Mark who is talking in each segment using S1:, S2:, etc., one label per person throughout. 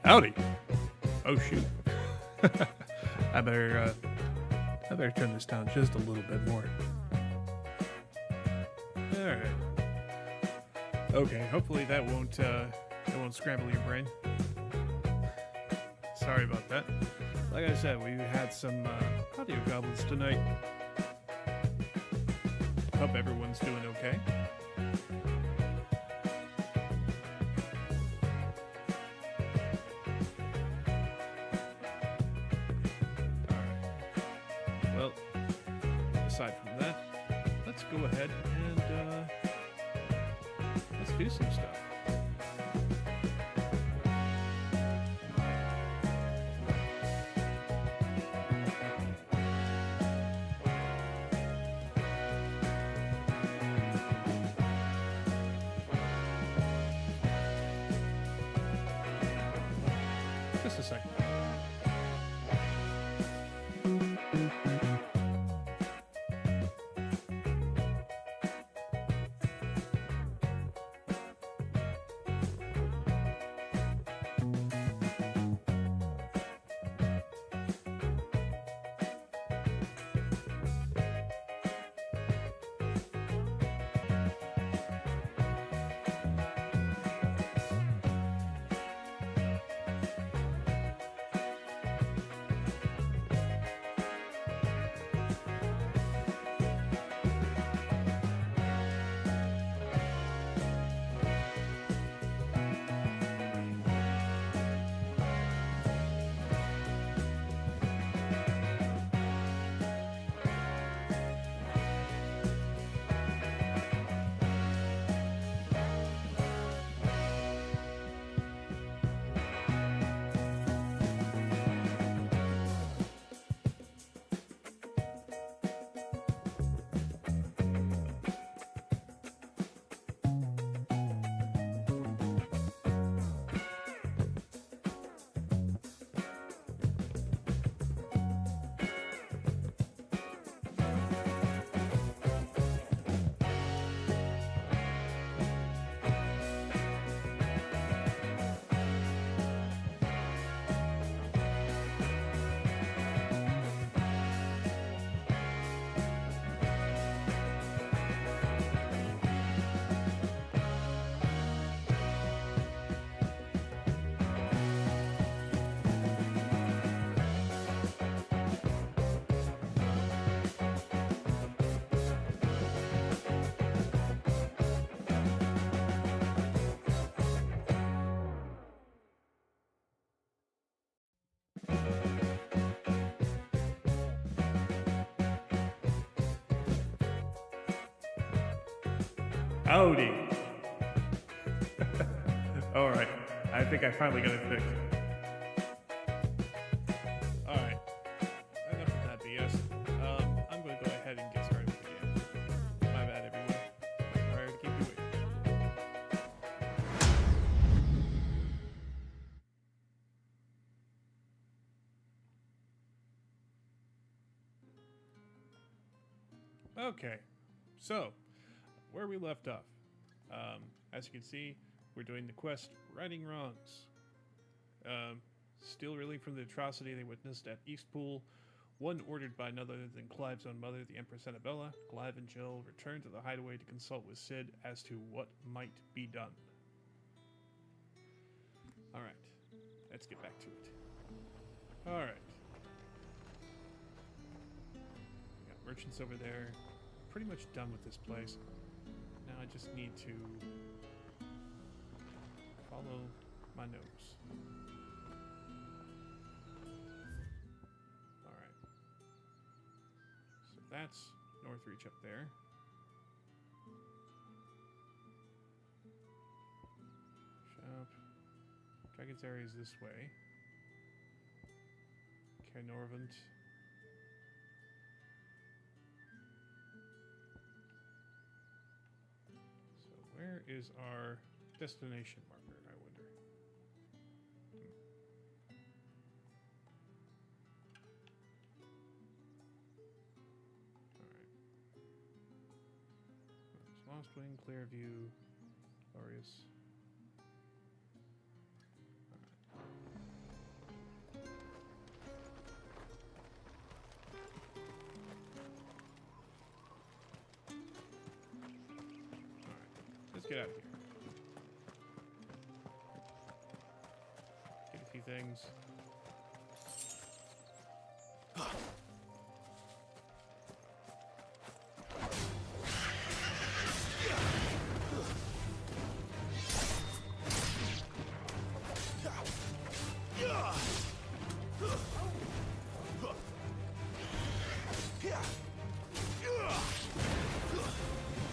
S1: Howdy. Oh shoot. I better turn this down just a little bit more. All right. Okay. Hopefully that won't scramble your brain. Sorry about that. Like I said, we had some audio goblins tonight. Hope everyone's doing okay. Well, aside from that, let's go ahead and let's do some stuff. Just a second. Howdy. All right. I think I finally got it fixed. All right. Enough of that BS. I'm going to go ahead and get started with the game. My bad, everyone. Sorry to keep you waiting. Okay. So, where we left off. As you can see, we're doing the quest Righting Wrongs. Still reeling from the atrocity they witnessed at Eastpool, one ordered by none other than Clive's own mother, the Empress Annabella, Clive and Jill returned to the hideaway to consult with Sid as to what might be done. Alright, let's get back to it. Alright. We got merchants over there. Pretty much done with this place. Now I just need to follow my nose. Alright. So that's Northreach up there. Shop. Dragon's area is this way. Cairnorvant. Where is our destination marker, I wonder? Alright. Lost Wing, Clearview, Glorious. Alright. get out of here. Get a few things.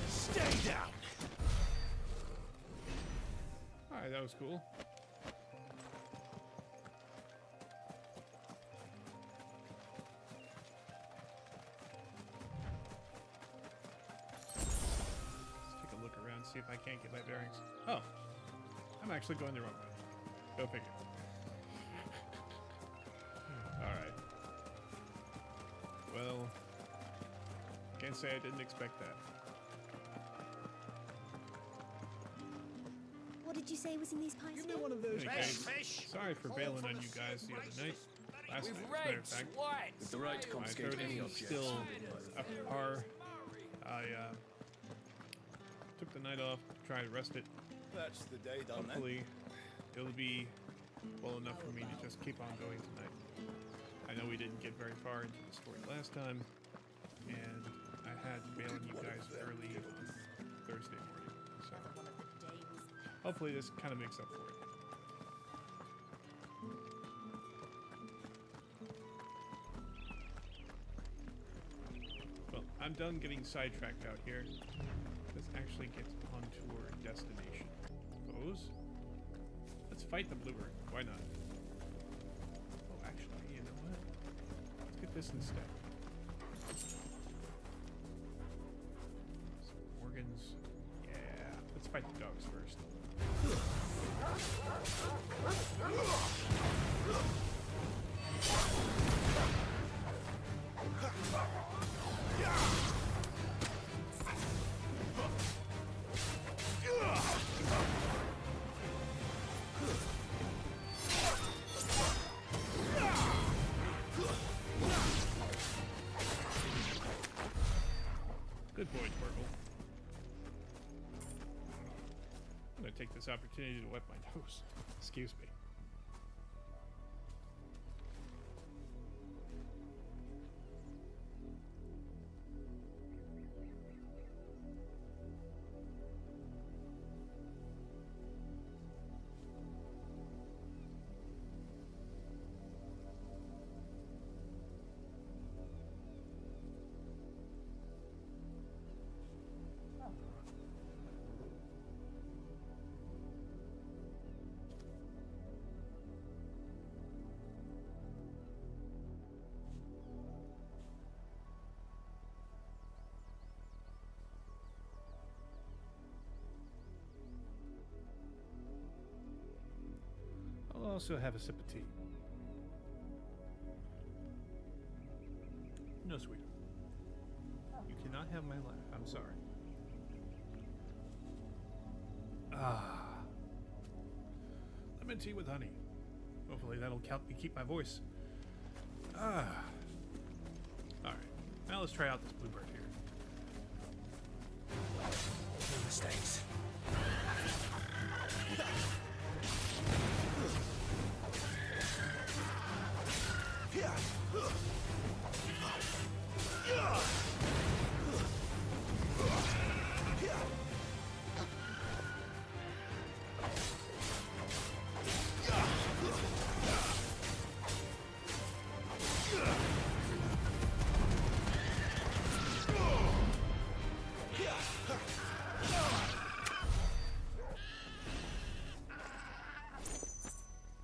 S2: Stay down.
S1: Alright, that was cool. Let's take a look around, see if I can't get my bearings. Oh, I'm actually going the wrong way. Go figure. Alright. Well, can't say I didn't expect that.
S3: What did you say was in these pies?
S2: Give me one of those.
S1: In any case, sorry for bailing on you guys the other night. Last night, as a matter of fact.
S2: With the right to
S1: My
S2: confiscate
S1: throat
S2: any
S1: is
S2: object.
S1: still up to par. I took the night off to try to rest it.
S2: That's the day done then.
S1: Hopefully, it'll be well enough for me to just keep on going tonight. I know we didn't get very far into the story last time, and I had to bail on you guys early on Thursday morning. So hopefully this kind of makes up for it. Well, I'm done getting sidetracked out here. Let's actually get onto our destination. Foes? Let's fight the bluebird. Why not? Oh, actually, you know what? Let's get this instead. Some organs. Yeah, let's fight the dogs first. Good boy, Torgal. I'm gonna take this opportunity to wipe my nose. Excuse me. I'll also have a sip of tea. No, sweetie. You cannot have my laugh. I'm sorry. Ah. Lemon tea with honey. Hopefully that'll help me keep my voice. Ah. Alright. Now let's try out this bluebird here.
S2: No mistakes.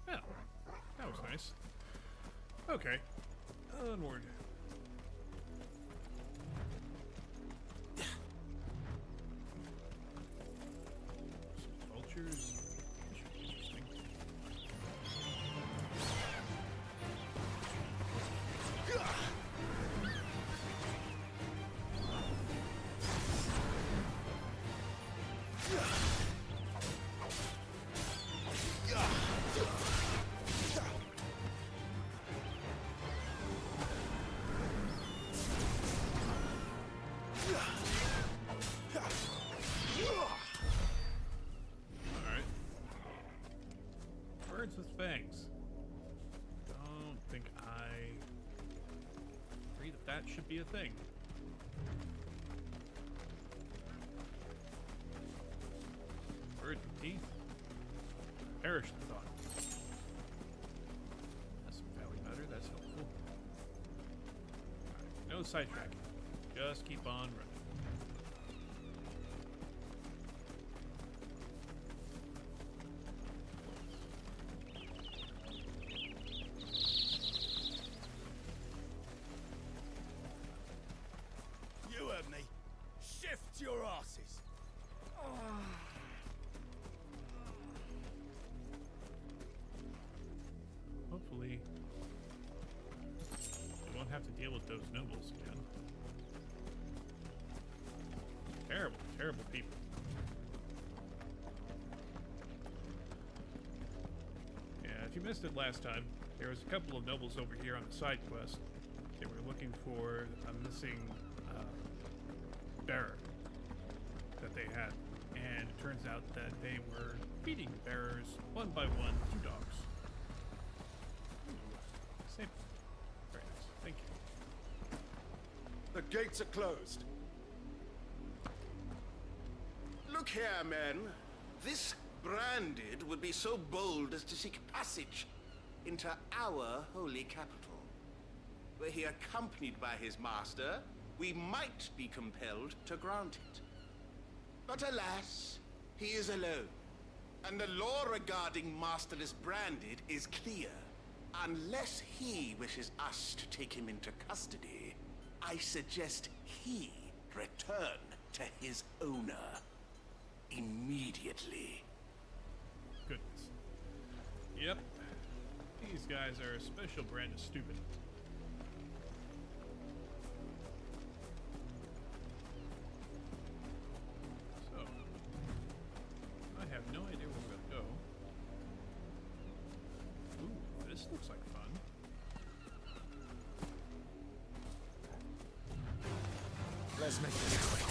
S1: Well, that was nice. Okay. Onward. Some vultures. Should be interesting. Birds with fangs. Don't think I agree that that should be a thing. Bird with teeth. Perish the thought. That's some valley matter. That's helpful. Alright, no sidetracking. Just keep on running.
S2: You heard me. Shift your asses.
S1: Hopefully, we won't have to deal with those nobles again. Terrible, terrible people. Yeah, if you missed it last time, there was a couple of nobles over here on the side quest. They were looking for a missing bearer that they had. And it turns out that they were feeding the bearers one by one to dogs. Same. Very nice. Thank you.
S3: The gates are closed.
S4: Look here, men. This branded would be so bold as to seek passage into our holy capital. Were he accompanied by his master, we might be compelled to grant it. But alas, he is alone. And the law regarding masterless branded is clear. Unless he wishes us to take him into custody, I suggest he return to his owner immediately.
S1: Goodness. Yep. These guys are a special brand of stupid. So, I have no idea where we're gonna go. Ooh, this looks like fun.
S2: Let's make this quick.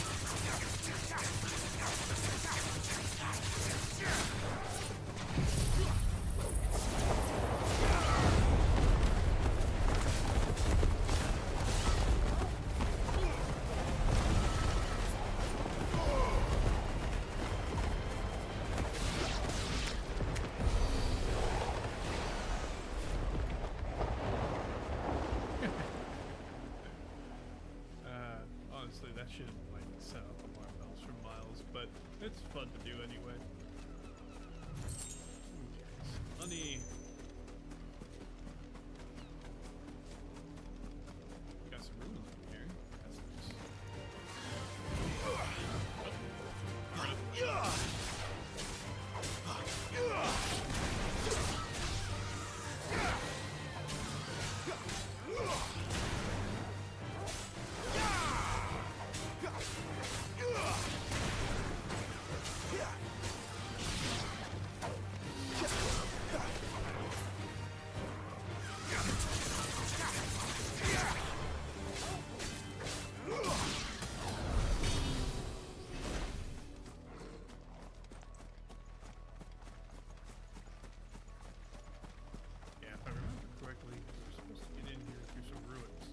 S1: Honestly, that shouldn't like set up alarm bells for miles, but it's fun to do anyway. Okay, money. Got some ruins over here. That's nice. Yeah, if I remember correctly, we're supposed to get in here through some ruins.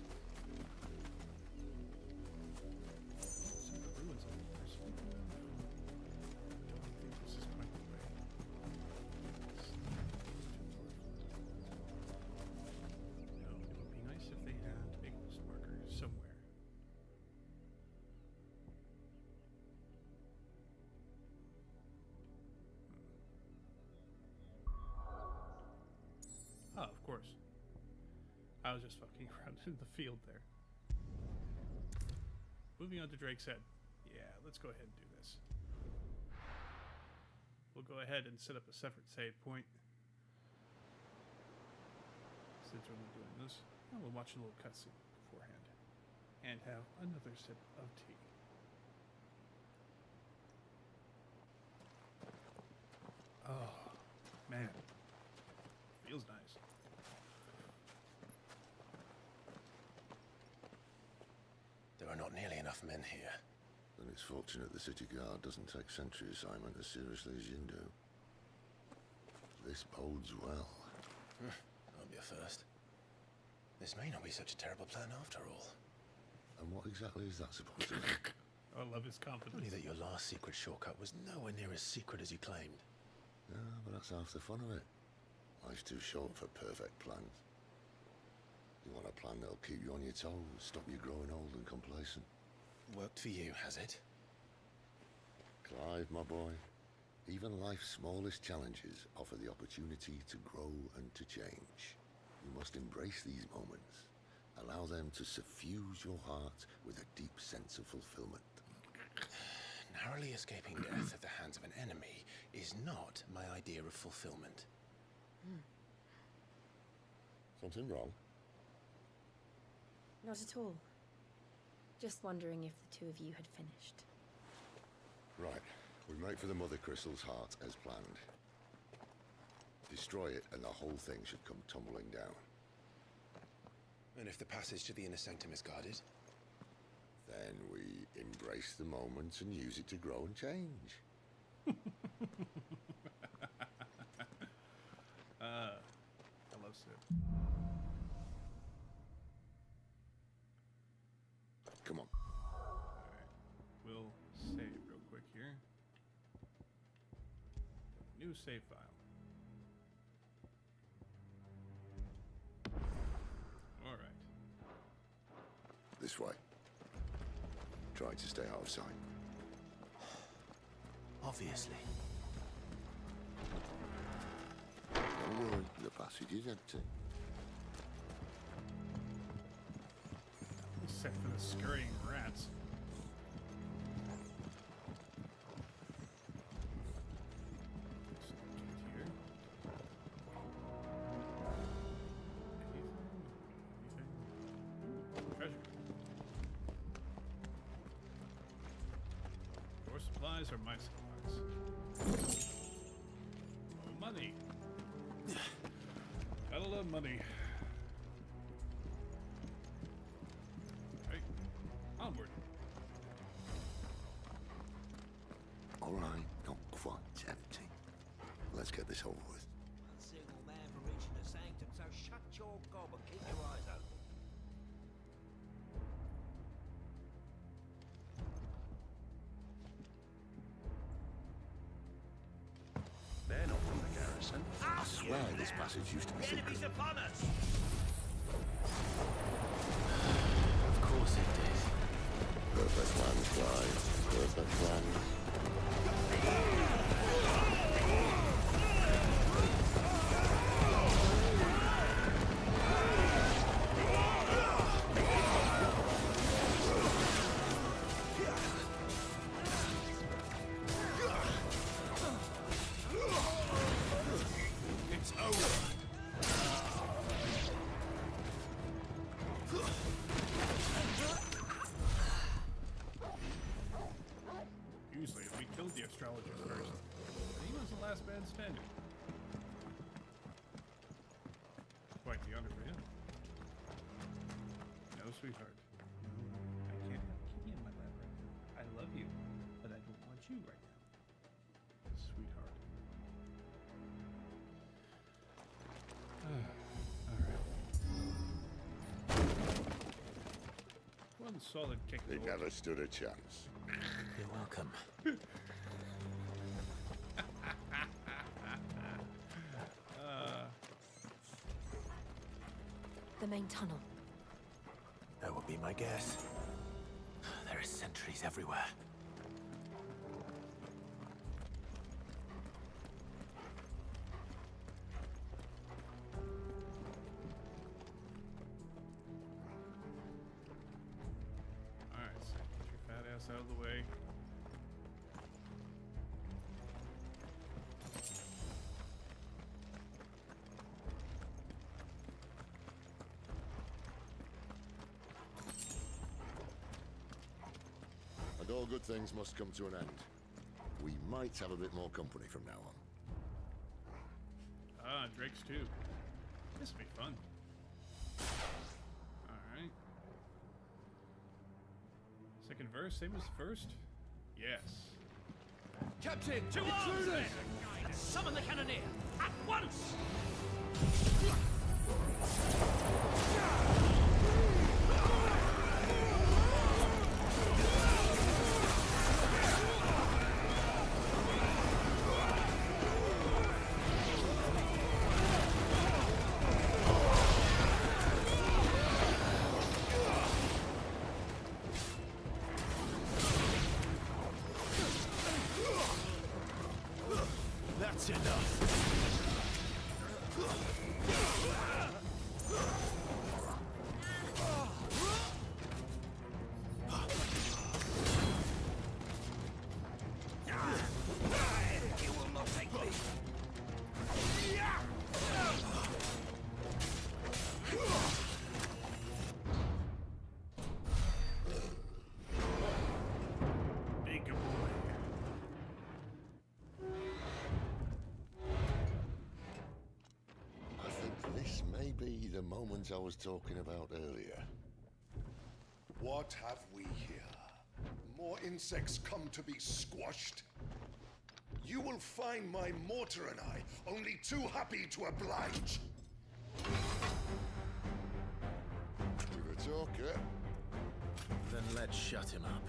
S1: Some of the ruins I think we're speaking of. I don't think this is quite the way. No, it would be nice if they had a ghost marker somewhere. Oh, of course. I was just fucking around in the field there. Moving on to Drake's Head. Yeah, let's go ahead and do this. We'll go ahead and set up a separate save point. Since we're only doing this, and we'll watch a little cutscene beforehand. And have another sip of tea. Oh, man. Feels nice.
S2: There are not nearly enough men here.
S5: Then it's fortunate the city guard doesn't take sentry assignment as seriously as you do. this bodes well.
S2: I'll be a first. This may not be such a terrible plan after all.
S5: And what exactly is that supposed to mean?
S1: I love his confidence.
S2: Only that your last secret shortcut was nowhere near as secret as you claimed.
S5: Yeah, but that's half the fun of it. Life's too short for perfect plans. You want a plan that'll keep you on your toes, stop you growing old and complacent.
S2: Worked for you, has it?
S5: Clive, my boy, even life's smallest challenges offer the opportunity to grow and to change. You must embrace these moments. Allow them to suffuse your heart with a deep sense of fulfillment.
S2: Narrowly escaping death at the hands of an enemy is not my idea of fulfillment.
S5: Something wrong?
S6: Not at all. Just wondering if the two of you had finished.
S5: Right. We make for the Mother Crystal's heart as planned. Destroy it and the whole thing should come tumbling down.
S2: And if the passage to the inner sanctum is guarded?
S5: Then we embrace the moment and use it to grow and change.
S1: I love Sid.
S5: Come on.
S1: Alright. We'll save real quick here. New save file. Alright.
S5: This way. Try to stay out of sight.
S2: Obviously.
S5: Don't worry, the passage is empty.
S1: Except for the scurrying rats. Here. Anything? Treasure. Your supplies or my supplies? Oh, money. Gotta love money. Right. Onward.
S5: All right, not quite empty. Let's get this over with.
S7: One single man for reaching the sanctum, so shut your gob and keep your eyes open.
S2: They're not from the garrison.
S5: I swear this passage used to be secret.
S7: Enemies upon us!
S2: Of course it did.
S5: Perfect plans, Clive. Perfect plans.
S2: It's over.
S1: Usually, we killed the astrologers first. But he was the last man standing. Quite the honor for him. No, sweetheart. No, I can't keep you in my lap right now. I love you, but I don't want you right now. Sweetheart. Alright. One solid kick.
S5: They never stood a chance.
S2: You're welcome.
S6: The main tunnel.
S2: That would be my guess. There are sentries everywhere.
S1: Alright, so get your fat ass out of the way.
S5: And all good things must come to an end. We might have a bit more company from now on.
S1: Ah, Drake's too. This'll be fun. Alright. Second verse, same as the first? Yes.
S4: Captain, to arms!
S7: Summon the cannoneer! At once!
S2: That's enough.
S7: You will not take me!
S1: Big boy.
S5: I think this may be the moment I was talking about earlier.
S3: What have we here? More insects come to be squashed? You will find my mortar and I only too happy to oblige.
S5: With a talker.
S2: Then let's shut him up.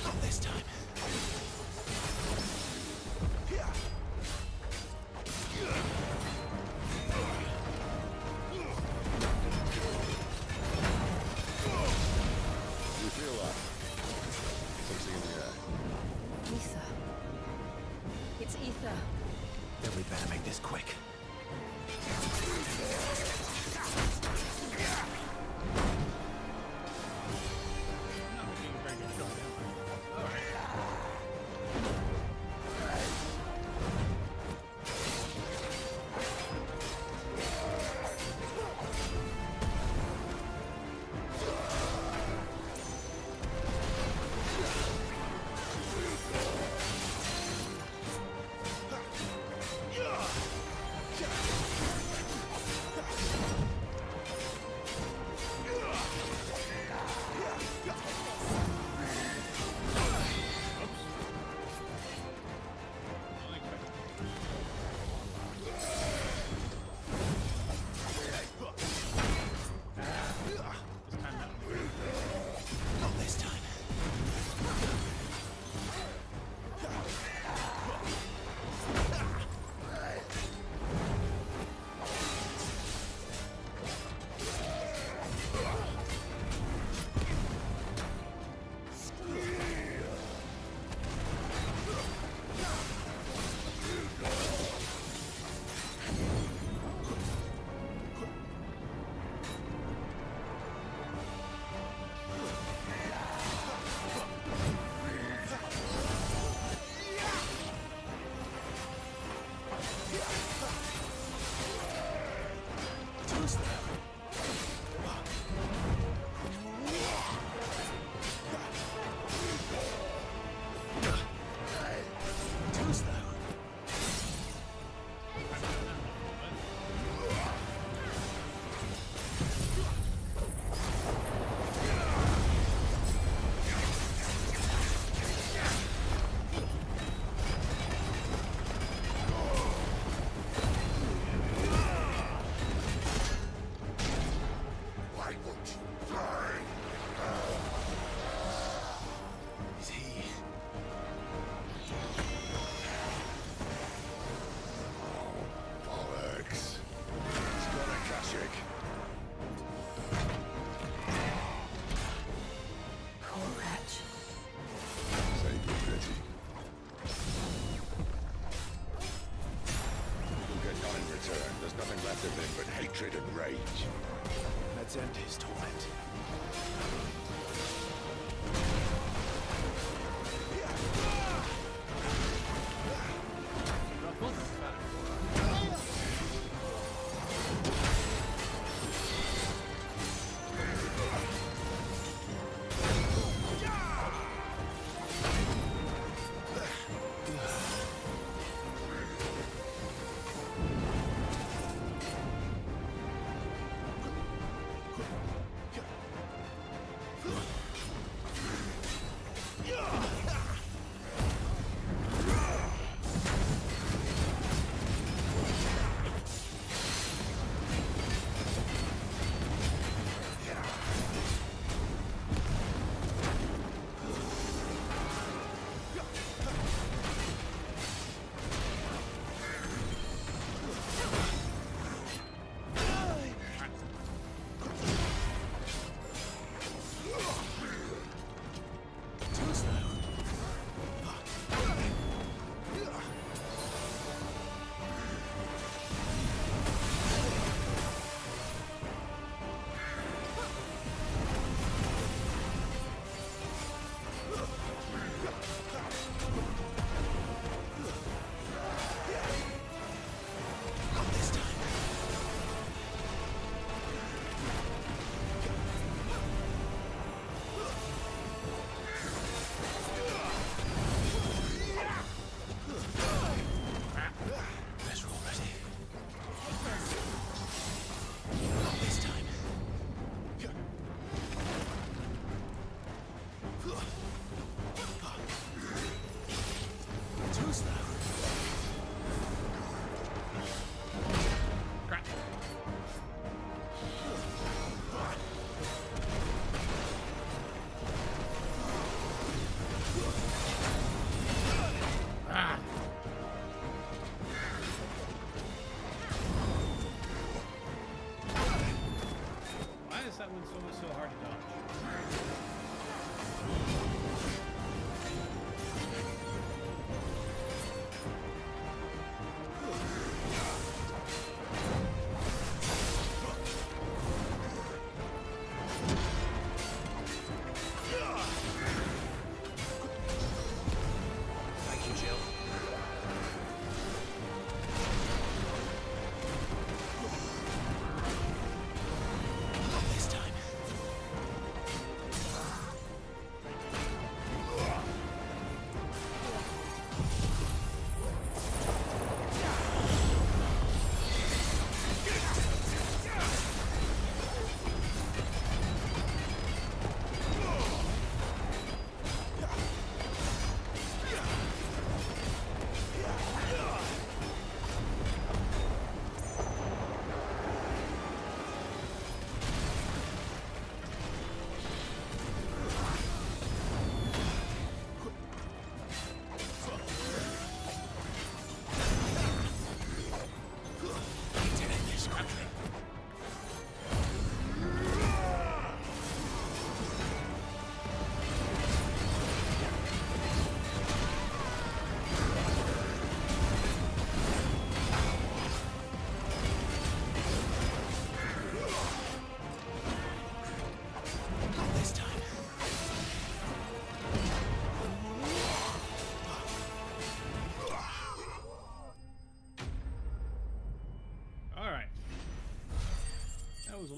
S2: Not this time.
S5: You feel that? Something in the air.
S6: Ether. It's ether.
S2: Then we better make this quick.
S1: Not being a very good shot, am I?
S2: Not this time.
S5: hatred and rage.
S2: Let's end his torment.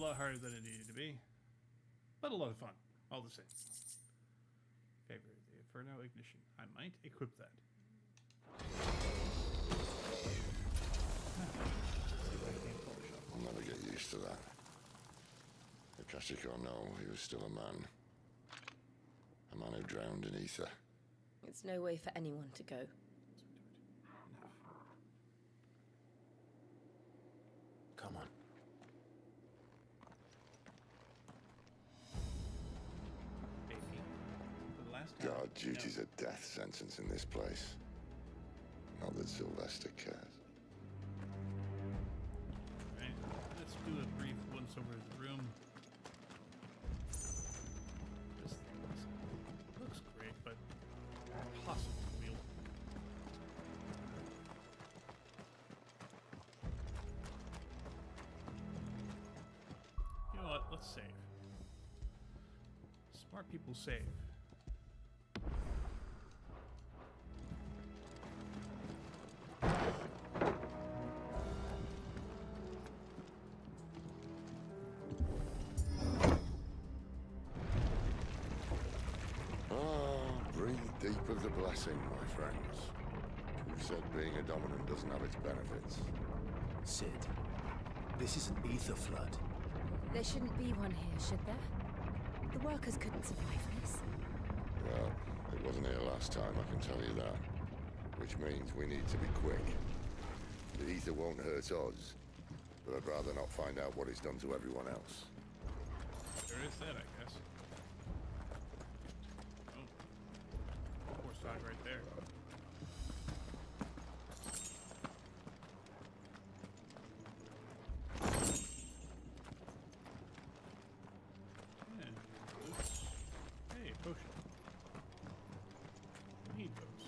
S1: lot harder than it needed to be, but a lot of fun, all the same. Favor the Inferno Ignition. I might equip that.
S5: I'll never get used to that. Akashic or no, he was still a man. A man who drowned in ether.
S6: It's no way for anyone to go.
S2: Come on.
S1: Baby. For the last time.
S5: Guard duty's a death sentence in this place. Not that Sylvester cares.
S1: Right. Let's do a brief once over of the room. This thing looks great, but possibly wheel. You know what? Let's save. Smart people save.
S5: Breathe deep of the blessing, my friends. Who said being a dominant doesn't have its benefits?
S2: Sid, this is an ether flood.
S6: There shouldn't be one here, should there? The workers couldn't survive this.
S5: Well, it wasn't here last time, I can tell you that. Which means we need to be quick. The ether won't hurt us, but I'd rather not find out what it's done to everyone else.
S1: There is that, I guess. Oh. Poor side right there. And oops. Hey, potion. Need those.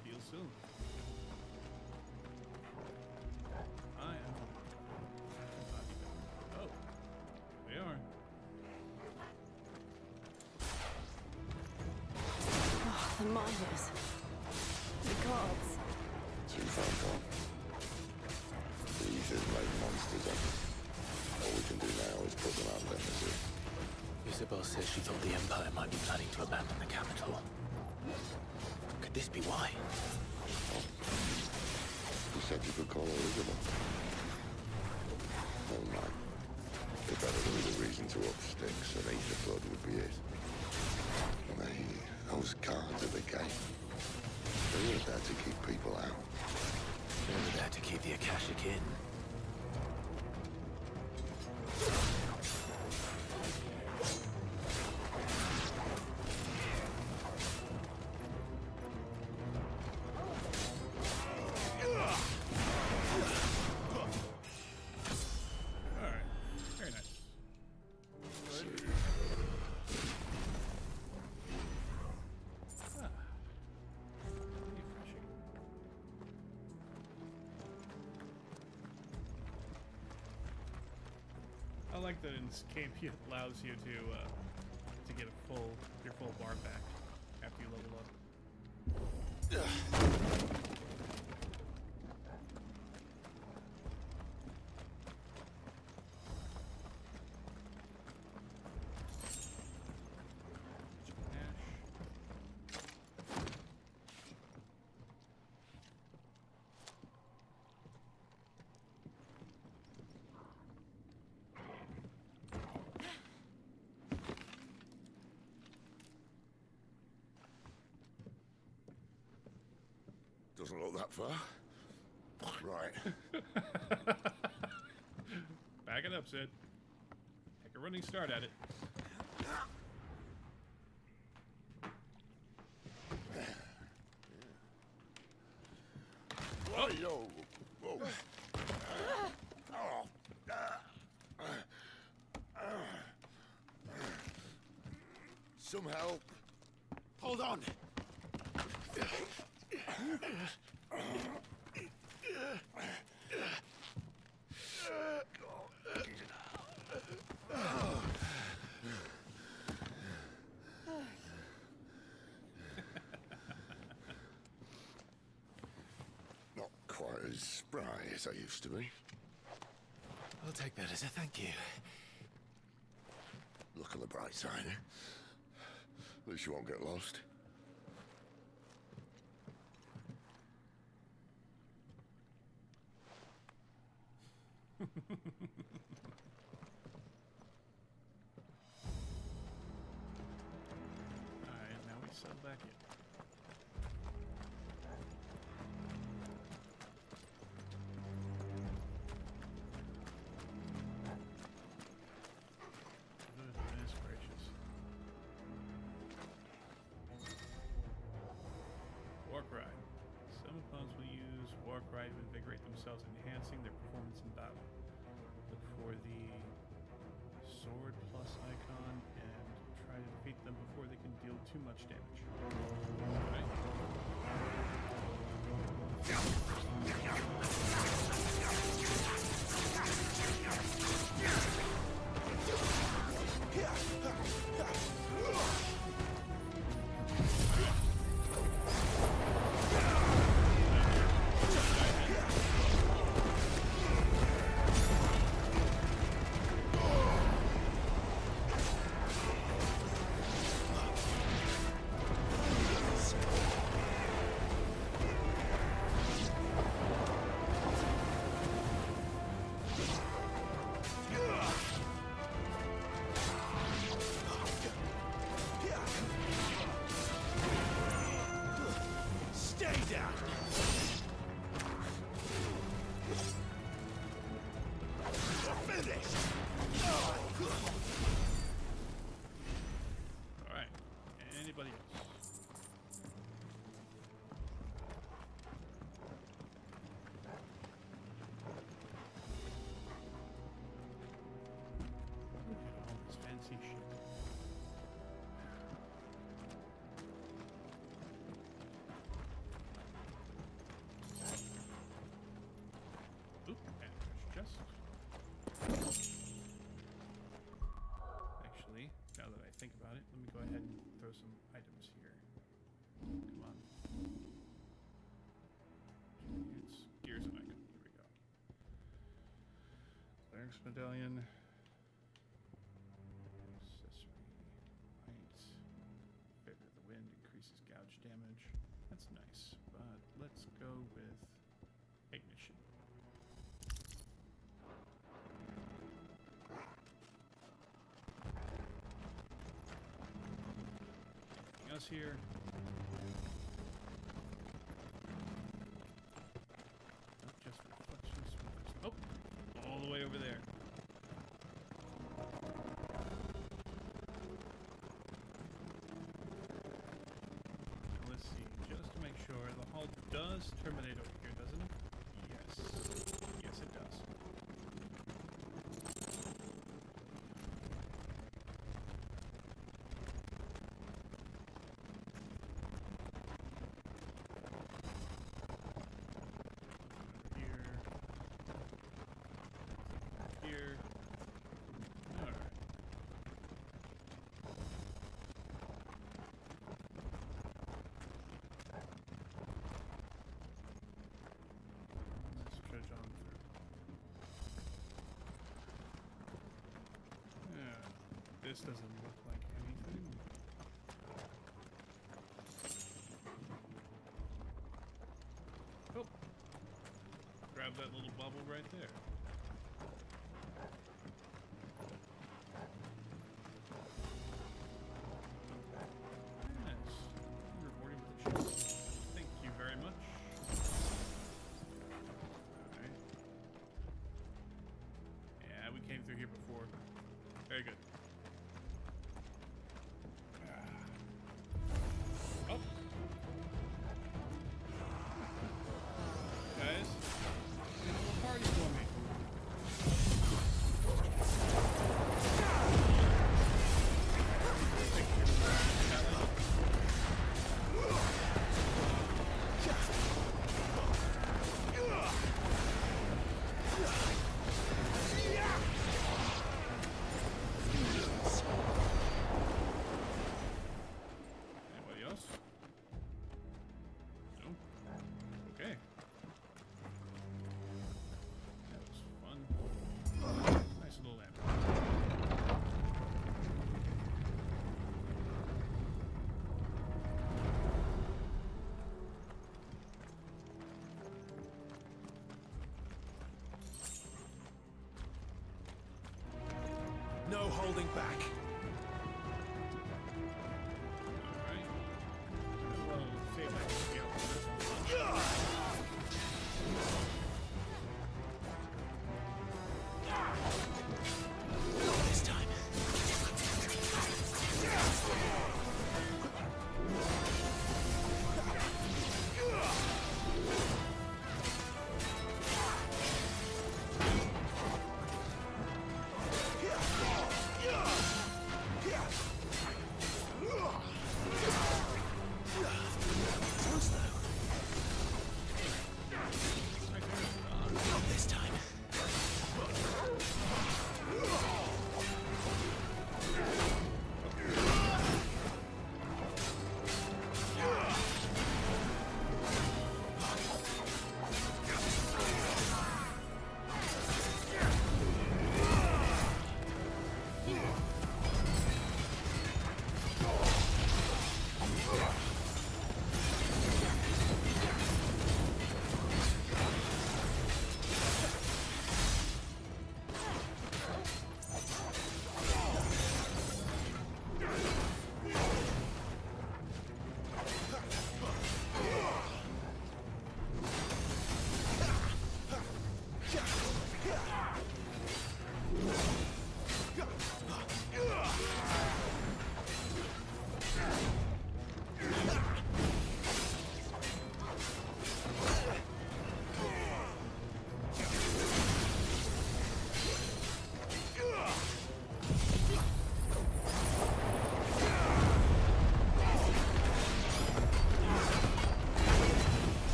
S1: Steel soon. I am. Oh, we are.
S6: Oh, the miners. The gods.
S5: Too far gone. The ether's made monsters of us. All we can do now is put them out of their misery.
S2: Isabel says she thought the Empire might be planning to abandon the capital. Could this be why?
S5: You said you could call her Isabel. Oh no. If ever there was a reason to up sticks, an ether flood would be it. Those guards at the gate. They were there to keep people out.
S2: They were there to keep the Akashic in.
S1: Alright. Very nice. Good. Ah. Refreshing. I like that in this game it allows you to get your full bar back after you level up.
S5: Doesn't look that far. Right.
S1: Back it up, Sid. Take a running start at it.
S5: Oh, yo. Whoa. Some help.
S4: Hold on!
S5: Not quite as spry as I used to be.
S2: I'll take that as a thank you.
S5: Look on the bright side, eh? At least you won't get lost.
S1: Alright, now we settle back in. Goodness gracious. Warp Ride. Some opponents will use Warp Ride to invigorate themselves, enhancing their performance in battle. Look for the sword plus icon and try to defeat them before they can deal too much damage. Alright. Alright. Anybody else? Look at all this fancy shit. Oop, and there's chest. Actually, now that I think about it, let me go ahead and throw some items here. Come on. It's gears and icon. Here we go. Larynx medallion. Accessory. Light. Favor of the wind increases gouge damage. That's nice, but let's go with ignition. Anything else here? Nope, just reflection sweepers. Oh, all the way over there. Let's see, just to make sure, the hull does terminate over here, doesn't it? Yes. Yes, it does. Here. Alright. Let's trudge on through. Yeah, this doesn't look like anything. Oh! Grab that little bubble right there. Yes. Rewarding with the chest. Thank you very much. Alright. Yeah, we came through here before. Very good. Oh! Guys, get a little party for me.
S8: holding back.
S1: Alright. Well, see if I can scale this one.
S8: Not this time. Not this time.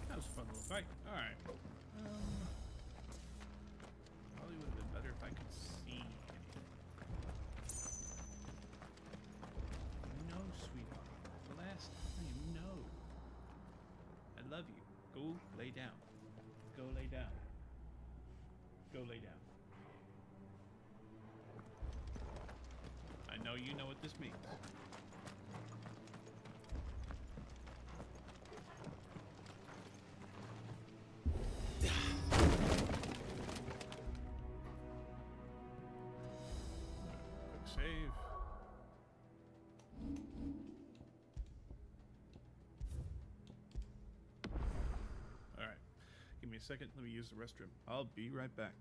S1: That was a fun little fight. Alright. Probably would have been better if I could see anything. No, sweetheart. The last time, no. I love you. Go lay down. Go lay down. Go lay down. I know you know what this means. Quick save. Alright. Give me a second. Let me use the restroom. I'll be right back.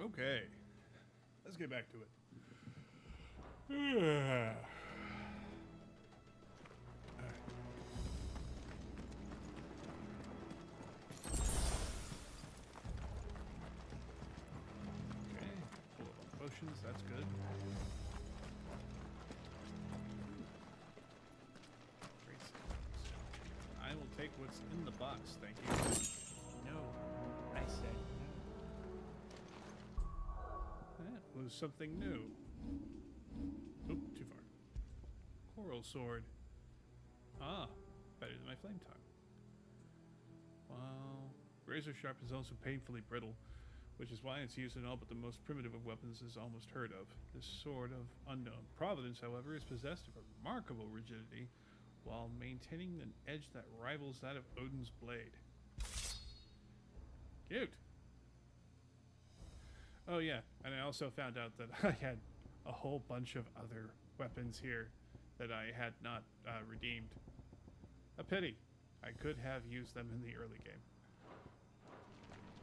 S1: Okay. Let's get back to it. Alright. Okay. Full of potions, that's good. Great. I will take what's in the box, thank you.
S9: No, I said
S1: That was something new. Oop, too far. Coral sword. Ah, better than my flame tongue. Well, razor sharp is also painfully brittle, which is why it's used in all but the most primitive of weapons is almost heard of. This sword of unknown provenance, however, is possessed of a remarkable rigidity, while maintaining an edge that rivals that of Odin's blade. Cute. Oh yeah, and I also found out that I had a whole bunch of other weapons here that I had not redeemed. A pity. I could have used them in the early game.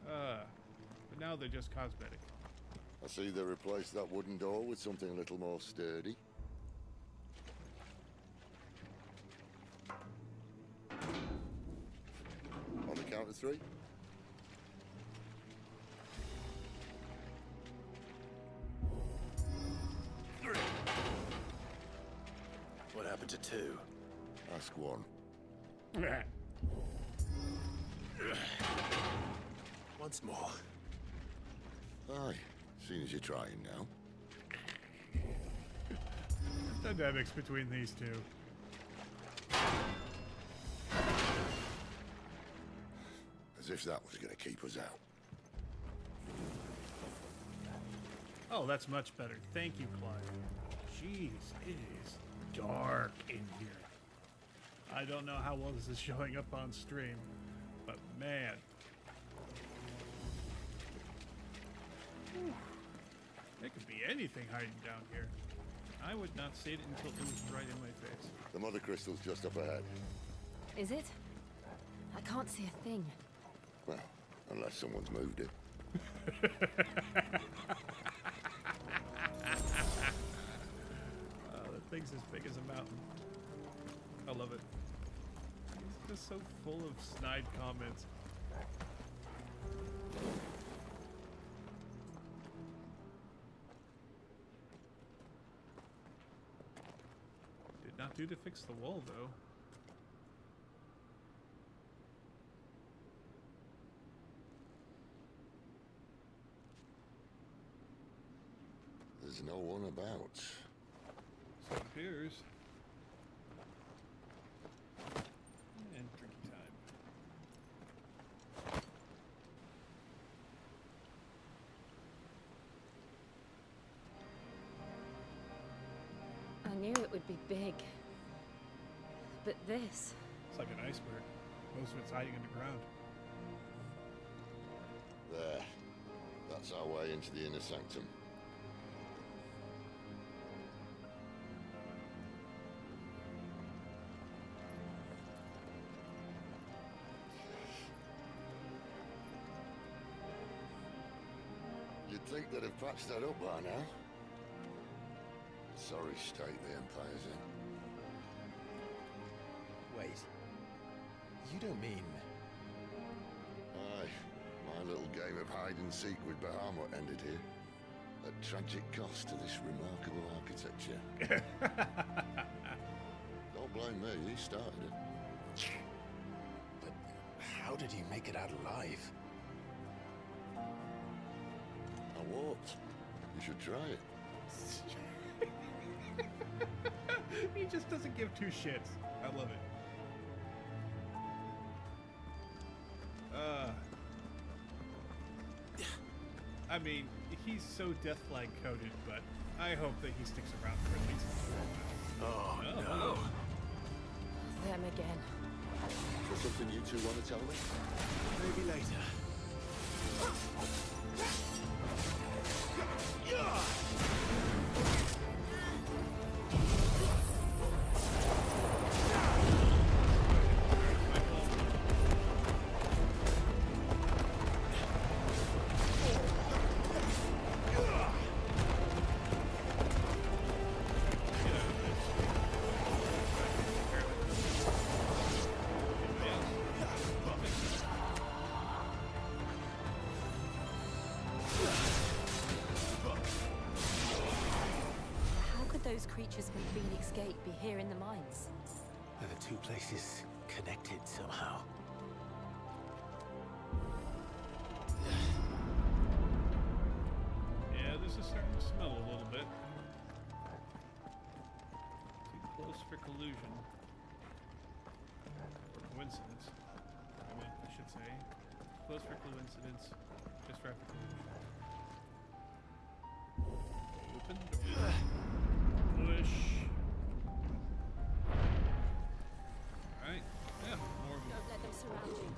S1: But now they're just cosmetic.
S5: I see they replaced that wooden door with something a little more sturdy. On the count of 3.
S8: What happened to 2?
S5: Ask 1.
S8: Once more.
S5: Aye, seeing as you're trying now.
S1: Dynamics between these two.
S5: As if that was going to keep us out.
S1: Oh, that's much better. Thank you, Clive. Jeez, it is dark in here. I don't know how well this is showing up on stream, but man. Whew. There could be anything hiding down here. I would not see it until it was right in my face.
S5: The mother crystal's just up ahead.
S6: Is it? I can't see a thing.
S5: Well, unless someone's moved it.
S1: That thing's as big as a mountain. I love it. It's just so full of snide comments. Did not do to fix the wall, though.
S5: There's no one about.
S1: So it appears. And drinking time.
S6: I knew it would be big. But this...
S1: It's like an iceberg. Most of it's hiding underground.
S5: There. That's our way into the inner sanctum. You'd think they'd have patched that up by now. Sorry state the Empire's in.
S8: Wait. You don't mean...
S5: Aye. My little game of hide-and-seek with Bahamut ended here. At tragic cost to this remarkable architecture. Don't blame me, he started it.
S8: But how did he make it out alive?
S5: I walked. You should try it.
S1: He just doesn't give two shits. I love it. I mean, he's so death-flag coded, but I hope that he sticks around for at least a
S8: Oh,
S1: little
S8: no.
S1: while.
S6: them again.
S5: Is there something you two want to tell me?
S8: Maybe later.
S6: creatures from Phoenix Gate be here in the mines?
S8: Are the two places connected somehow?
S1: Yeah, this is starting to smell a little bit. Too close for collusion. Or coincidence. I should say. Close for coincidence. Just right for collusion. Open door. Push. Alright. Yeah, more of them.
S6: Don't let them surround you.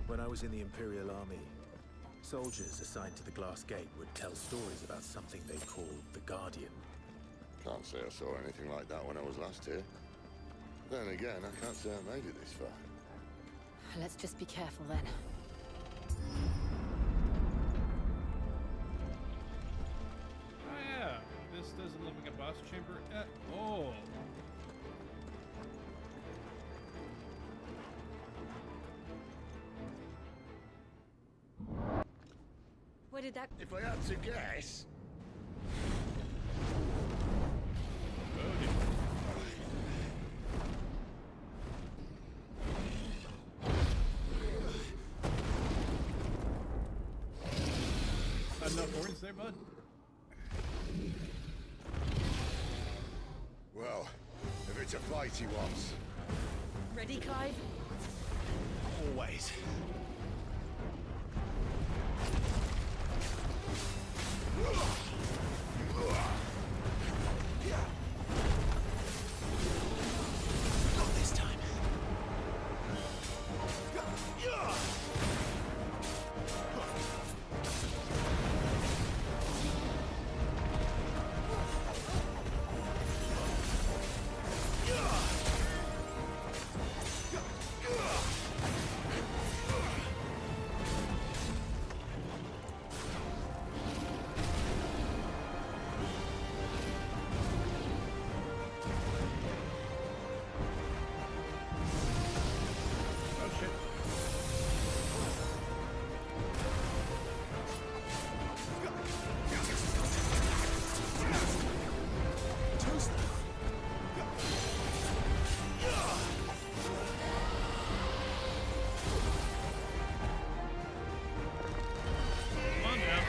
S8: When I was in the Imperial Army, soldiers assigned to the Glass Gate would tell stories about something they called the Guardian.
S5: Can't say I saw anything like that when I was last here. Then again, I can't say I made it this far.
S6: Let's just be careful then.
S1: Oh yeah, this doesn't look like a boss chamber at all.
S6: What did that...
S5: If I had to guess,
S1: Oh, dear. Not enough horns there, bud?
S5: well, if it's a fight he wants,
S6: Ready, Clive?
S2: Always. Not this time.
S1: Oh, shit. Come on now.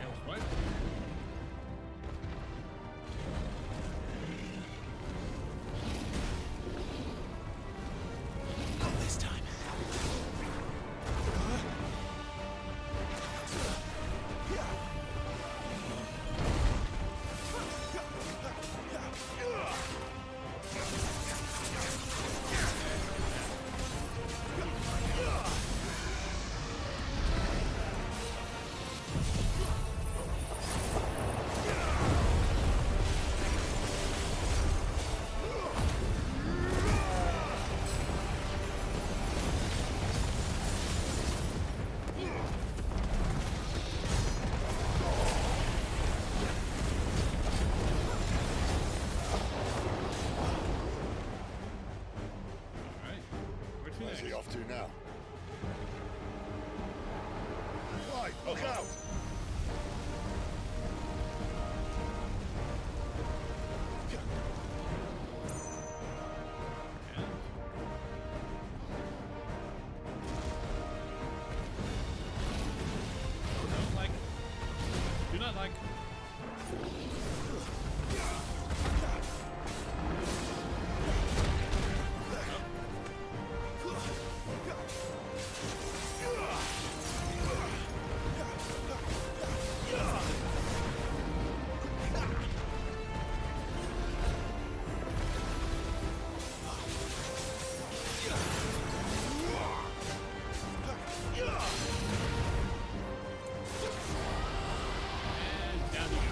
S1: Else what?
S2: Not this time.
S1: Alright. Where to
S5: where's
S1: next?
S5: he off to now? Right, look out!
S1: Yeah. Don't like. Do not like. And down you go.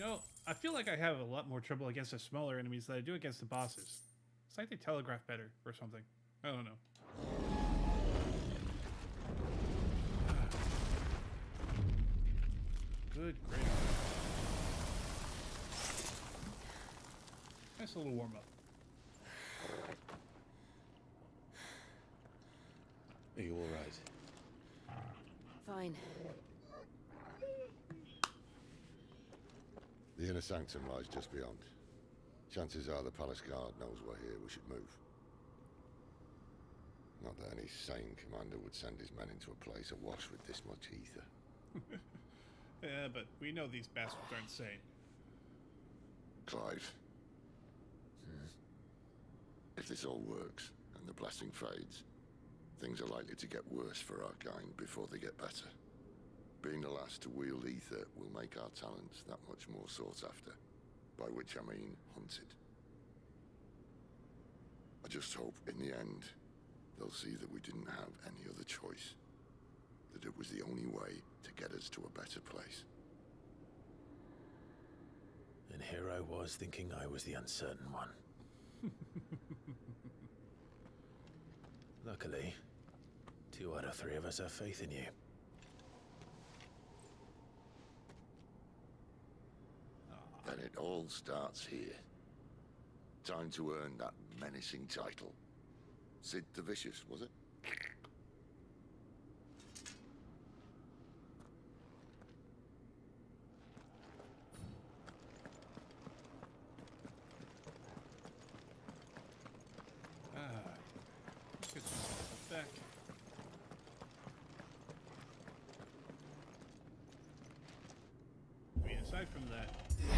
S1: You know, I feel like I have a lot more trouble against the smaller enemies than I do against the bosses. It's like they telegraph better or something. I don't know. Good gracious. Nice little warm up.
S2: Are you all right?
S6: Fine.
S5: The inner sanctum lies just beyond. Chances are the palace guard knows we're here. We should move. Not that any sane commander would send his men into a place awash with this much ether.
S1: Yeah, but we know these bastards aren't sane.
S5: Clive. If this all works, and the blessing fades, things are likely to get worse for our kind before they get better. Being the last to wield ether will make our talents that much more sought after. By which I mean hunted. I just hope, in the end, they'll see that we didn't have any other choice. That it was the only way to get us to a better place.
S8: And here I was thinking I was the uncertain one. Luckily, 2 out of 3 of us have faith in you.
S5: Then it all starts here. Time to earn that menacing title. Sid the Vicious, was it?
S1: Get some stuff back. I mean, aside from that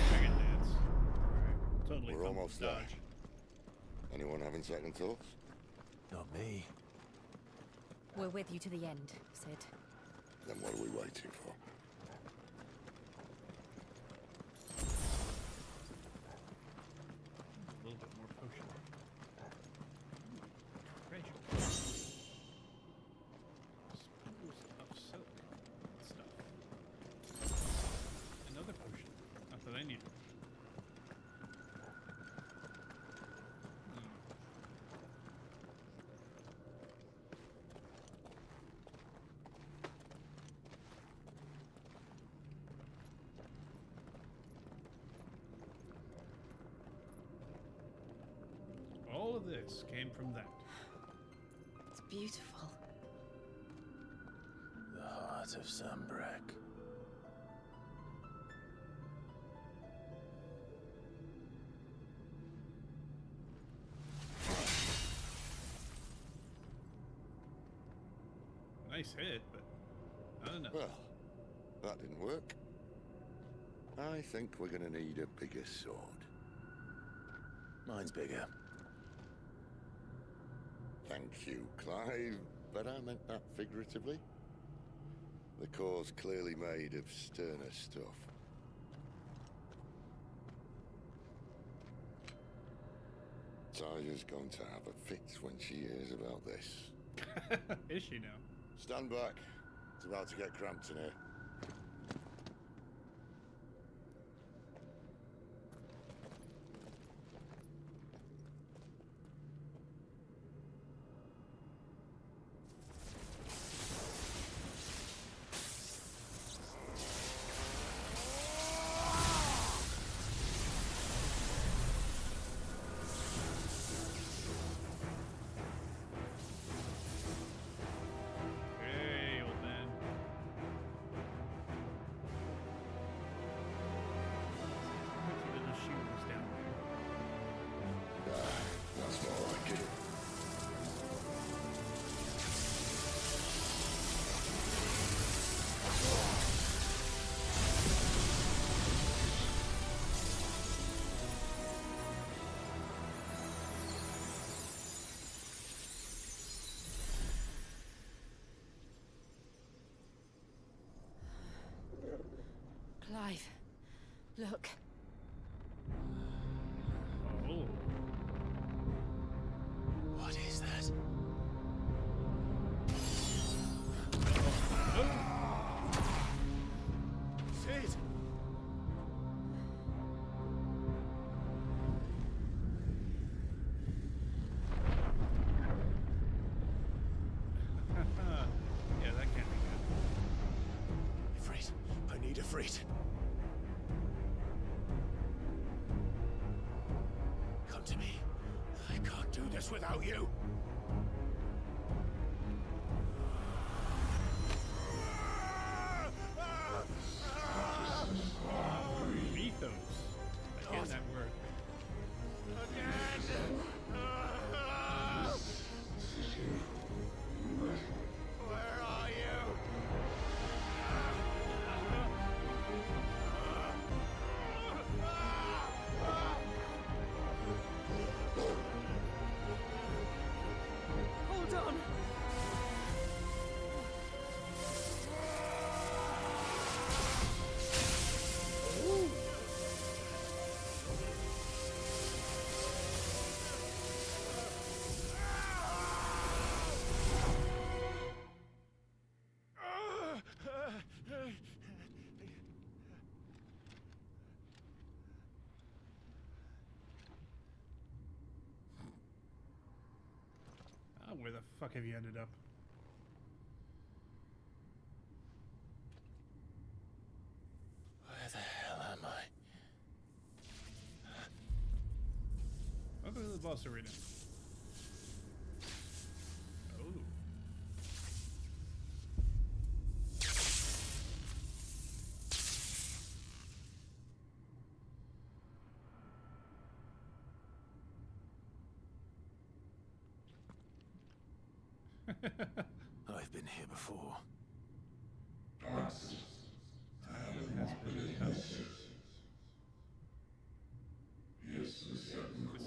S1: dragon dance, totally
S5: We're
S1: fun
S5: almost
S1: dodge.
S5: there. Anyone having second thoughts?
S8: Not me.
S6: We're with you to the end, Sid.
S5: Then what are we waiting for?
S1: A little bit more potion. Treasure. Spools of silk. Stuff. Another potion. Not that I need it. All of this came from that.
S6: It's beautiful.
S8: The heart of Sunbreak.
S1: Nice hit, but I don't know.
S5: Well, that didn't work. I think we're gonna need a bigger sword.
S8: Mine's bigger.
S5: Thank you, Clive, but I meant that figuratively. The core's clearly made of sterner stuff. Tyler's going to have a fit when she hears about this.
S1: Is she now?
S5: Stand back. It's about to get cramped in here.
S1: Hey, old man. Put your little shoes down there.
S5: That's more like it.
S6: Clive, look.
S1: Oh.
S8: What is that?
S1: Oh.
S8: Sid! Siegfried! Come to me. I can't do this without you.
S1: Mythos. Again, that word.
S8: Where are you?
S6: Hold on.
S1: Where the fuck have you ended up?
S2: Where the hell am I?
S1: Welcome to the boss arena. Oh.
S8: I've been here before.
S1: This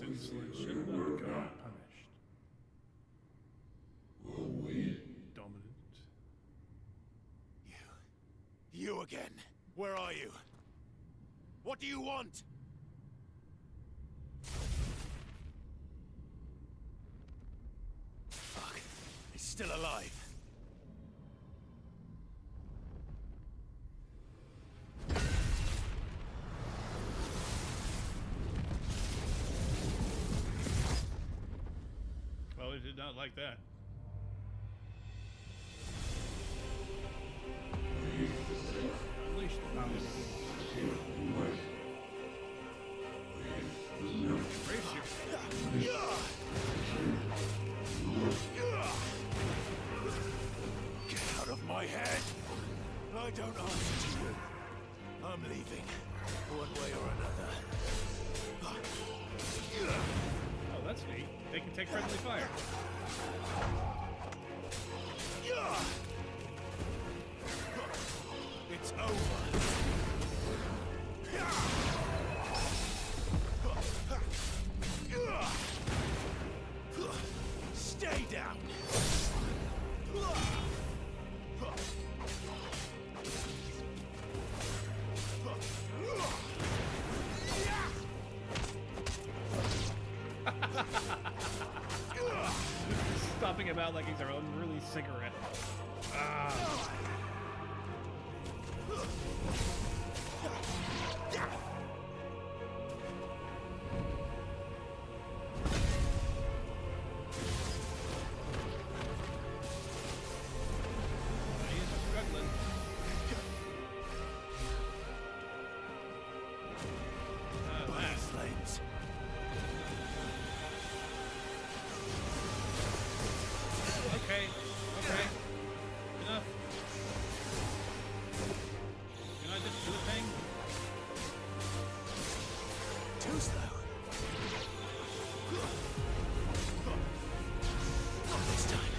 S1: insolence should not go unpunished. Dominant.
S8: You again. Where are you? What do you want? Fuck. He's still alive.
S1: Well, it did not like that. Unleash the power. Brace you.
S8: Get out of my head! I don't answer to you. I'm leaving, one way or another.
S1: Oh, that's neat. They can take friendly fire.
S8: It's over. Stay down.
S1: Stopping him out like he's our own really cigarette. Ah. He's struggling.
S8: Burn flames.
S1: Okay, okay. Enough. Can I just do the thing?
S8: Too slow. Not this time.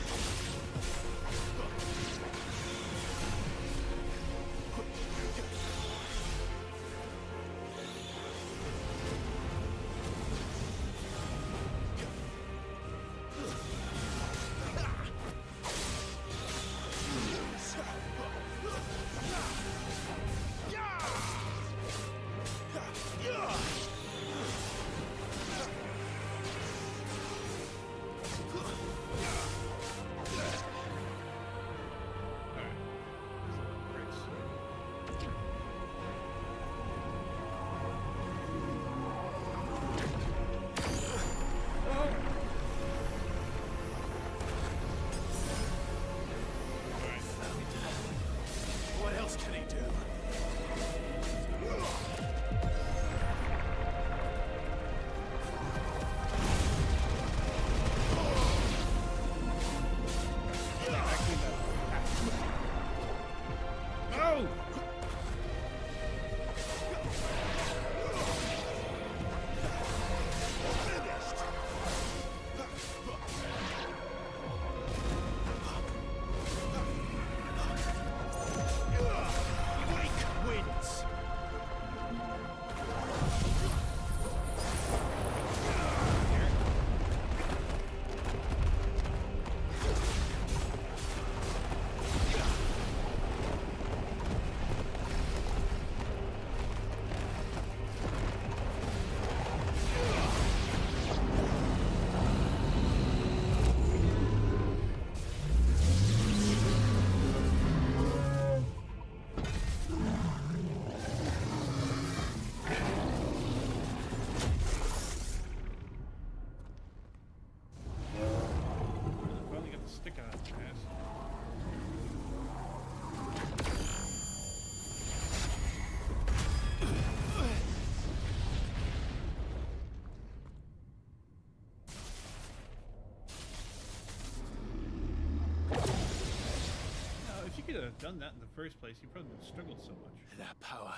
S1: done that in the first place, you probably wouldn't have struggled so much.
S8: That power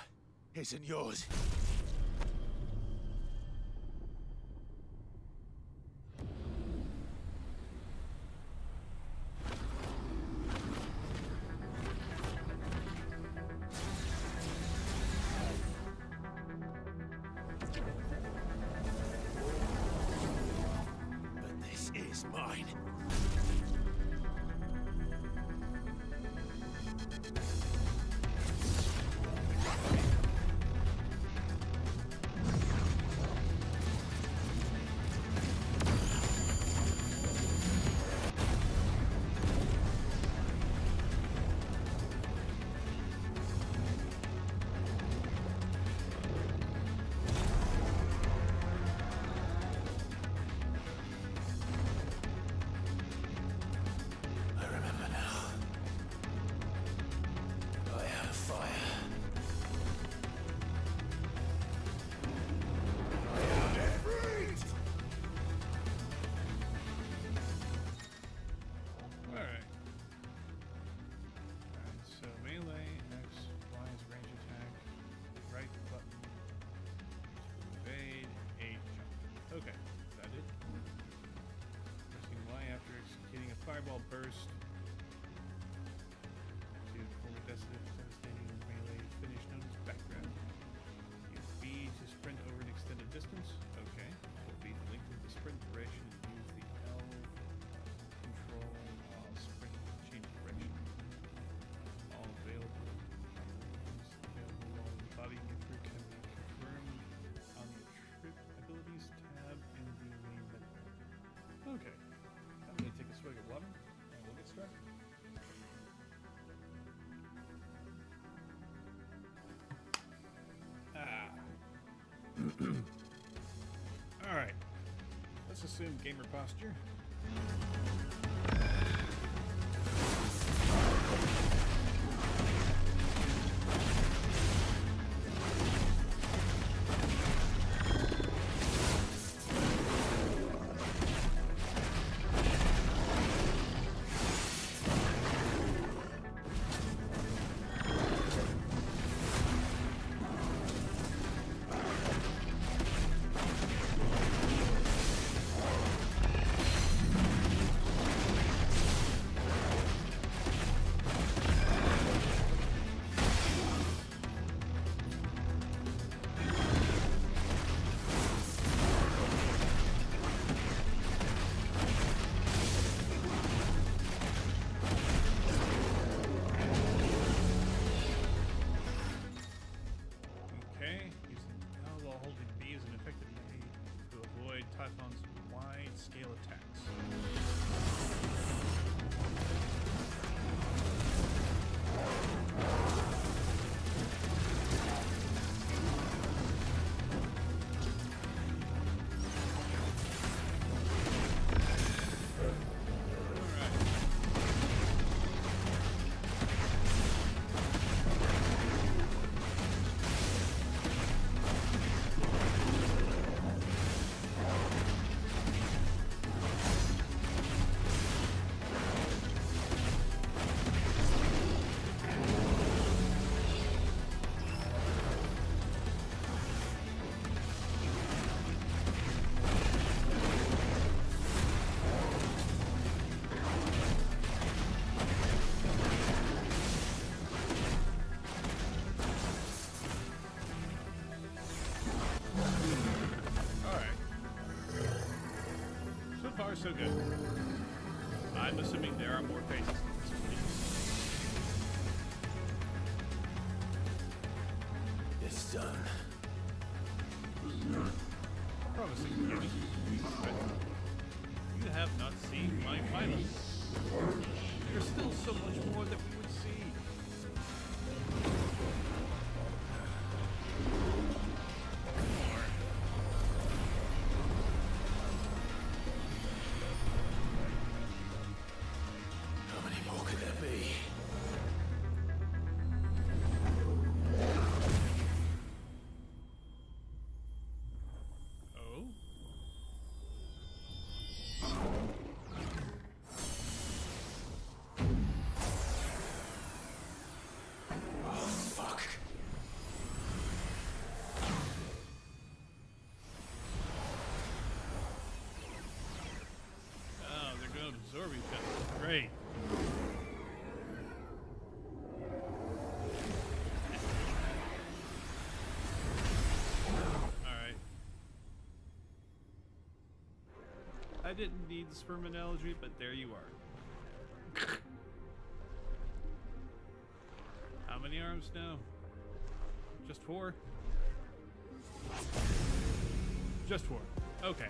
S8: isn't yours. But this is mine. I remember now. I have fire.
S1: Alright. Alright, so melee, X, Y is range attack, right button, evade, A jump. Okay, is that it? Pressing Y after executing a fireball burst to pull a devastating melee finish known as backgrab. Use B to sprint over an extended distance. Okay. Hold B to lengthen the sprint duration and use the L control while sprinting to change direction. All available while the body info can be confirmed on the abilities tab in the main menu. Okay. I'm gonna take a swig of water and we'll get started. Alright. Let's assume gamer posture. Okay, using L while holding B is an effective way to avoid Typhon's wide-scale attacks. far, so good. I'm assuming there are more phases to this, please.
S8: It's done.
S1: Promising beginning. But you have not seen my final. There's still so much more that we would see.
S8: How many more could there be?
S1: Oh? I didn't need the sperm analogy, but there you are. How many arms now? Just 4? Just 4. Okay.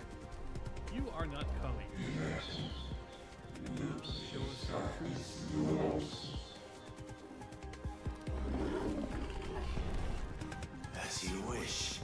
S1: You are not coming. Now, show us our truth.
S4: As you wish.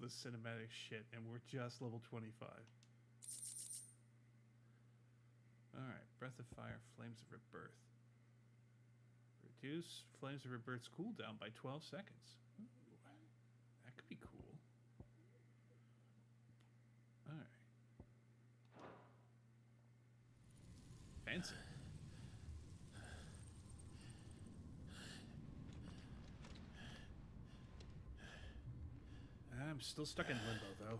S1: this cinematic shit, and we're just level 25. Alright, Breath of Fire, Flames of Rebirth. Reduce Flames of Rebirth's cooldown by 12 seconds. Ooh, that could be cool. Alright. Fancy. I'm still stuck in limbo, though.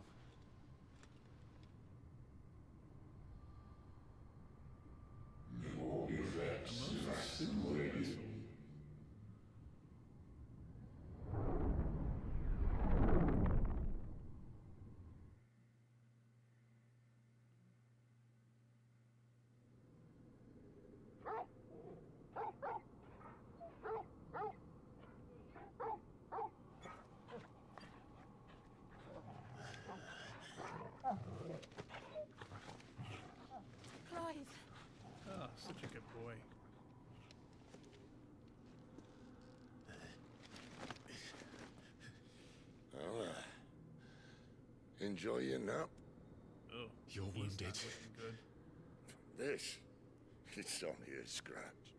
S6: Clive!
S1: Oh, such a good boy.
S5: Well, enjoy your nap.
S1: Oh,
S2: You're
S1: he's not
S2: wounded.
S1: looking good.
S5: This, it's only a scratch.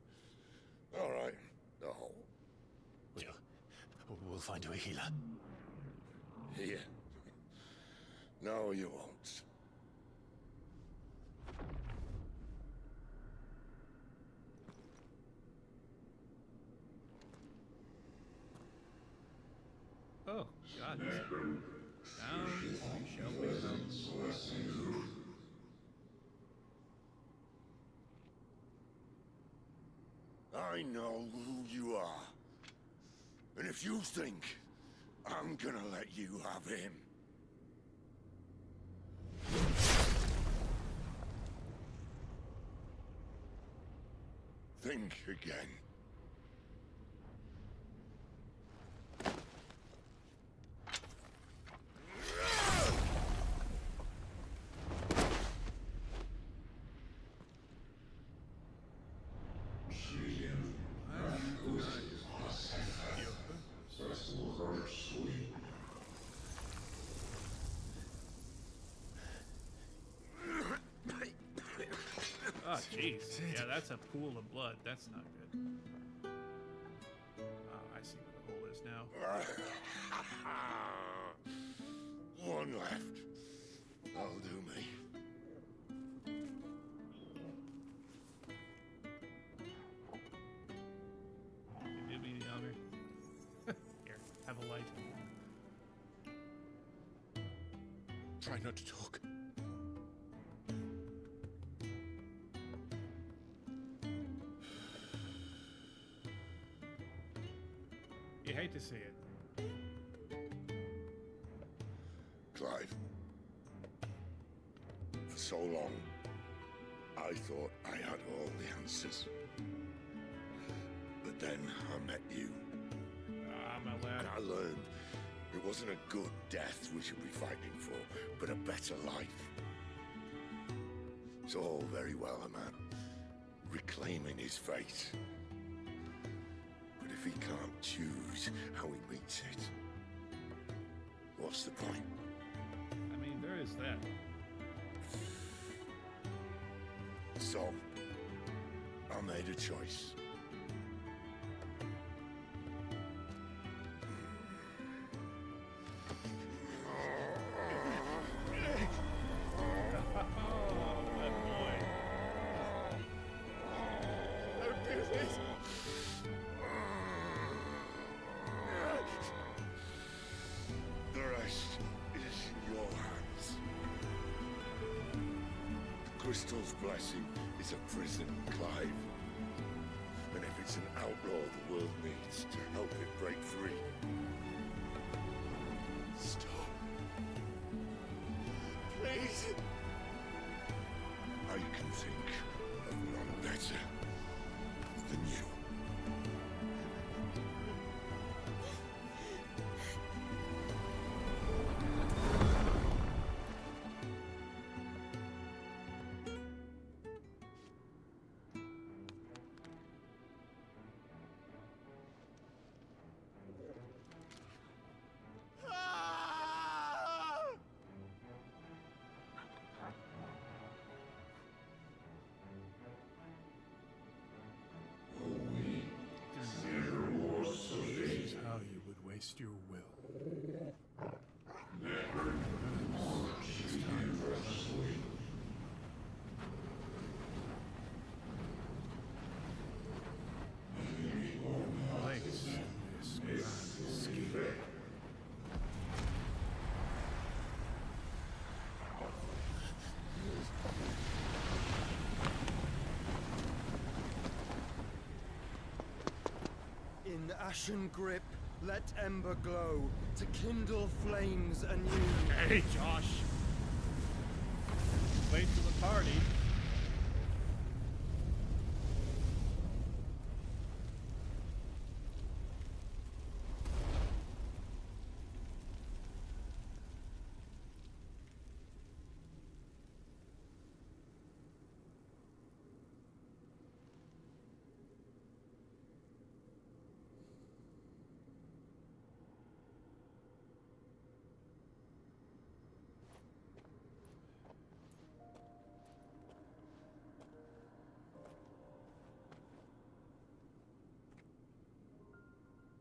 S5: All right, the hole.
S2: We'll find you a healer.
S5: Here. No, you won't.
S1: Oh, God. Now we shall become...
S5: I know who you are. And if you think I'm gonna let you have him... think again.
S1: Oh, jeez. Yeah, that's a pool of blood. That's not good. Oh, I see what the hole is now.
S5: One left. That'll do me.
S1: You do me the honor. Here, have a light.
S2: Try not to talk.
S1: You hate to see it.
S5: Clive. For so long, I thought I had all the answers. But then I met you.
S1: Ah, my lad.
S5: And I learned it wasn't a good death we should be fighting for, but a better life. It's all very well, a man reclaiming his fate. But if he can't choose how he meets it, what's the point?
S1: I mean, there is that.
S5: So, I made a choice. The rest is in your hands. The crystal's blessing is a prison, Clive. And if it's an outlaw the world needs to help it break free. Stop. Please. I can think of none better than you.
S1: against your will. Place this grand scheme.
S10: In ashen grip, let ember glow, to kindle flames anew.
S1: Hey, Josh! Late to the party.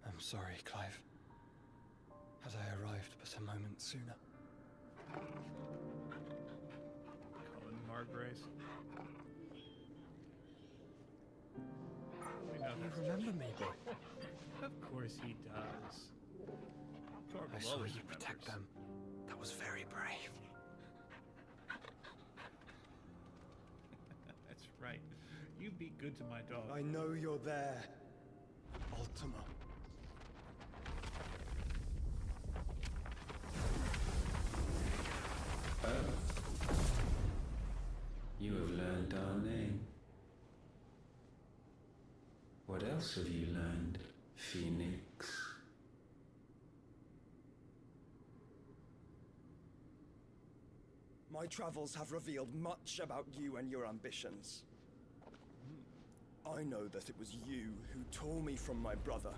S10: I'm sorry, Clive. Had I arrived but a moment sooner.
S1: Colin Margrace. We know
S10: You
S1: that's
S10: remember me, boy?
S1: Josh. Of course he does. Torvald
S10: I saw
S1: always
S10: you protect
S1: remembers.
S10: them. That was very brave.
S1: That's right. You be good to my dog.
S10: I know you're there, Ultima.
S11: You have learned our name. What else have you learned, Phoenix?
S10: My travels have revealed much about you and your ambitions. I know that it was you who tore me from my brother.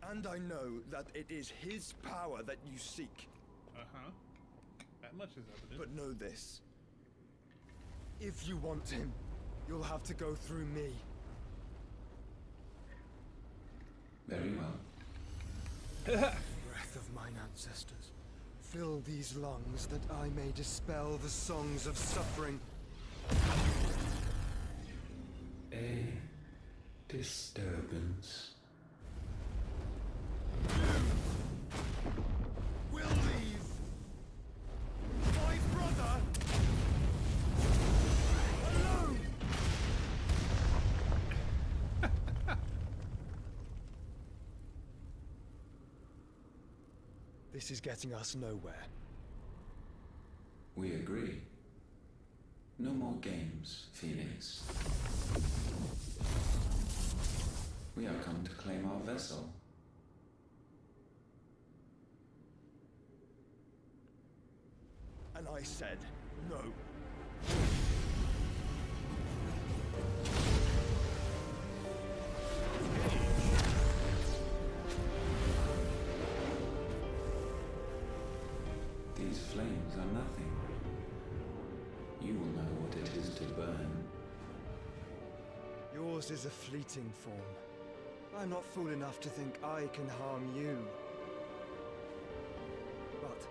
S10: And I know that it is his power that you seek.
S1: Uh-huh. That much is evident.
S10: But know this. If you want him, you'll have to go through me.
S11: Very well.
S10: Breath of mine ancestors, fill these lungs that I may dispel the songs of suffering.
S11: A disturbance.
S10: We'll leave! My brother! Alone! This is getting us nowhere.
S11: We agree. No more games, Phoenix. We have come to claim our vessel.
S10: And I said no.
S11: These flames are nothing. You will know what it is to burn.
S10: Yours is a fleeting form. I'm not fool enough to think I can harm you. But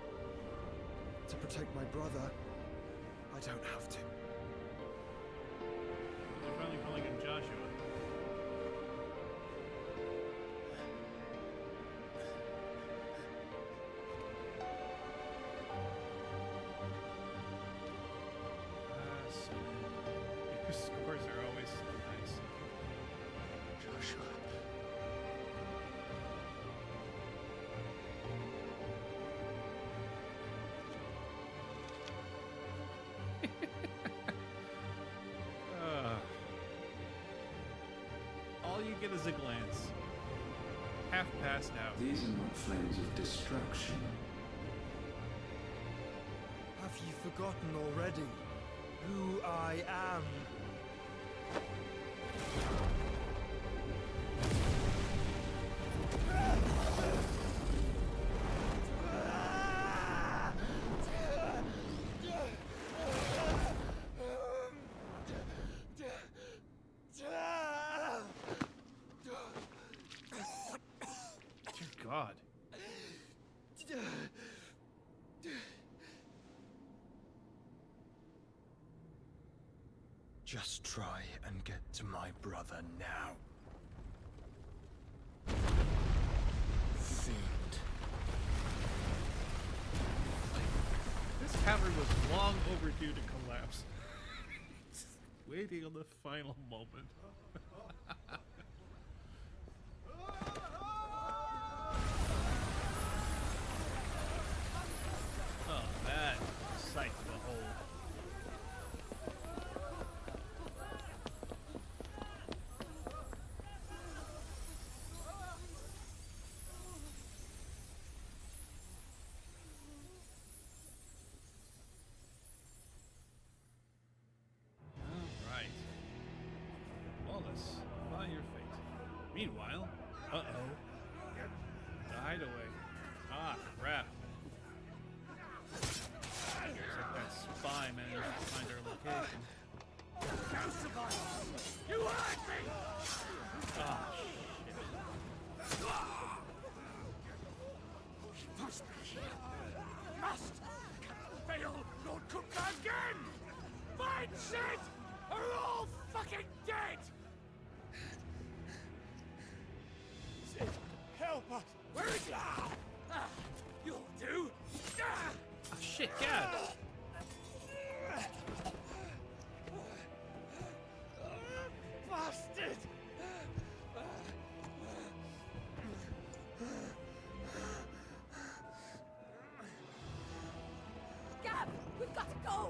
S10: to protect my brother, I don't have to.
S1: You're finally calling him Joshua. So your scores are always so nice.
S5: Joshua.
S1: All you get is a glance. Half passed out.
S11: These are not flames of destruction.
S10: Have you forgotten already who I am?
S1: God.
S10: Just try and get to my brother now. Fiend.
S1: This cavern was long overdue to collapse. Waiting on the final moment. Oh, that sight to behold. Alright. Wallace, by your fate. Meanwhile, uh-oh. The hideaway. Ah, crap. Looks like that spy managed to find our location.
S7: You heard me!
S1: Ah, shit.
S7: Must be here. Must! Cannot fail, Lord Cook again! Find Sid! Are all fucking dead! Sid, help us! Where is he? You'll do!
S1: Oh, shit, God.
S7: Bastard!
S6: Gab, we've got to go!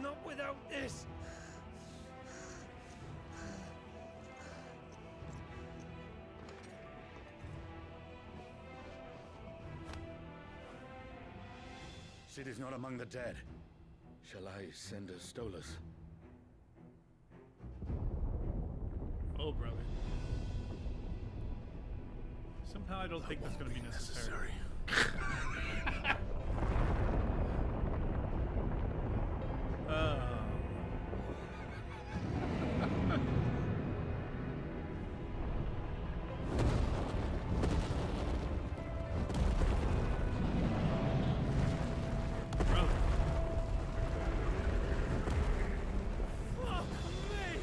S7: Not without this!
S5: Sid is not among the dead. Shall I send a Stolas?
S1: Oh, brother. Somehow I don't think that's going to be necessary. Brother.
S7: Fuck me!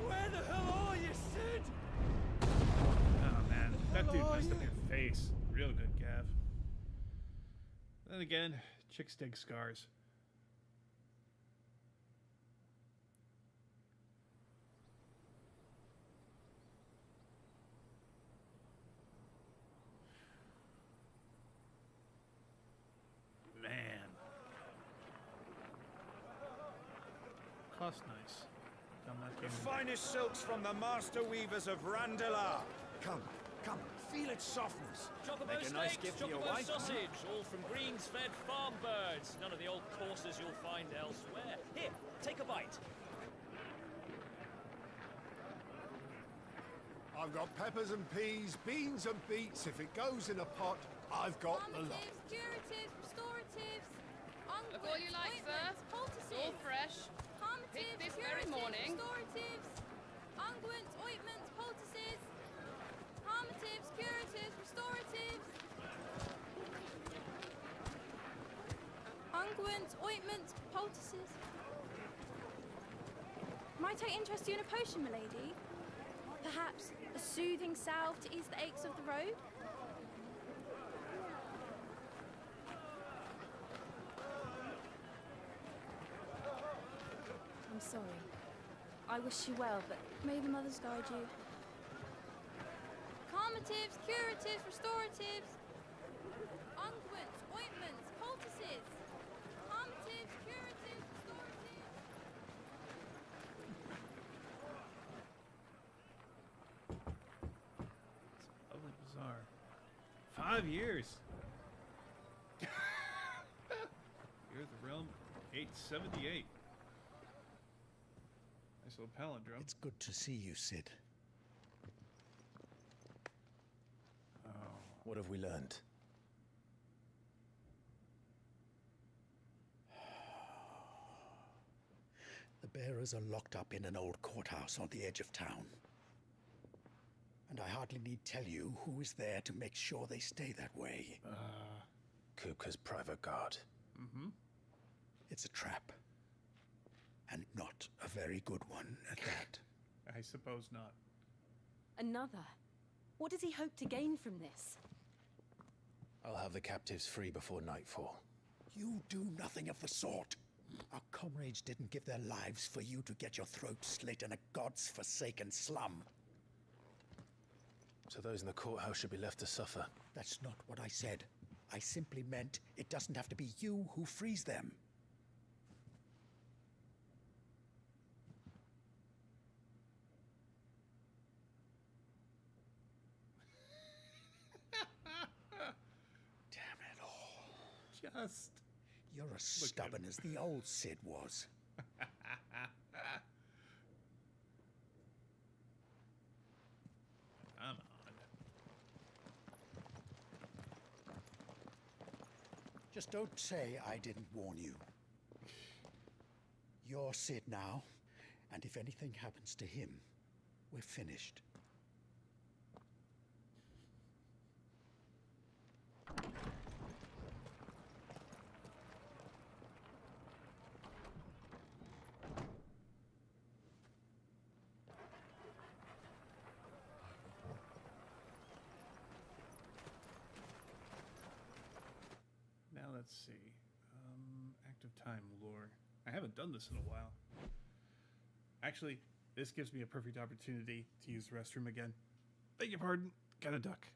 S7: Where the hell are you, Sid?
S1: Oh, man. That dude messed up your face. Real good, Gav. Then again, chicks dig scars. Man. Cost nice. Come back
S10: The
S1: in.
S10: finest silks from the master weavers of Randalar. Come, come, feel its softness.
S12: Chocobo
S10: Make a nice
S12: steaks,
S10: gift for your
S12: chocobo
S10: wife.
S12: sausage, all from greens-fed farm birds. None of the old courses you'll find elsewhere. Here, take a bite.
S3: I've got peppers and peas, beans and beets. If it goes in a pot, I've got the lot.
S6: Curatives, restoratives,
S13: Look all you like, sir. It's all fresh. Picked this very morning.
S6: Restoratives, unguents, ointments, poultices, harmatives, curatives, restoratives. Unguents, ointments, poultices. Might I interest you in a potion, milady? Perhaps a soothing salve to ease the aches of the road? I'm sorry. I wish you well, but may the mothers guide you. Calmatives, curatives, restoratives, unguents, ointments, poultices. Calmatives, curatives, restoratives.
S1: Lovely bizarre. 5 years. Here's the realm 878. Nice little palindrome.
S14: It's good to see you, Sid.
S8: What have we learned?
S14: The bearers are locked up in an old courthouse on the edge of town. I hardly need tell you who is there to make sure they stay that way.
S8: Kupka's private guard.
S1: Mm-hmm.
S14: It's a trap. And not a very good one at that.
S1: I suppose not.
S15: Another? What does he hope to gain from this?
S8: I'll have the captives free before nightfall.
S14: You do nothing of the sort. Our comrades didn't give their lives for you to get your throat slit in a god's forsaken slum.
S8: So those in the courthouse should be left to suffer.
S14: That's not what I said. I simply meant it doesn't have to be you who frees them. Damn it all.
S1: Just...
S14: You're as stubborn as the old Cid was.
S1: Come on.
S14: Just don't say I didn't warn you. You're Cid now, and if anything happens to him, we're finished.
S1: Now let's see. Active time lore. I haven't done this in a while. Actually, this gives me a perfect opportunity to use the restroom again. Beg your pardon. Gotta duck.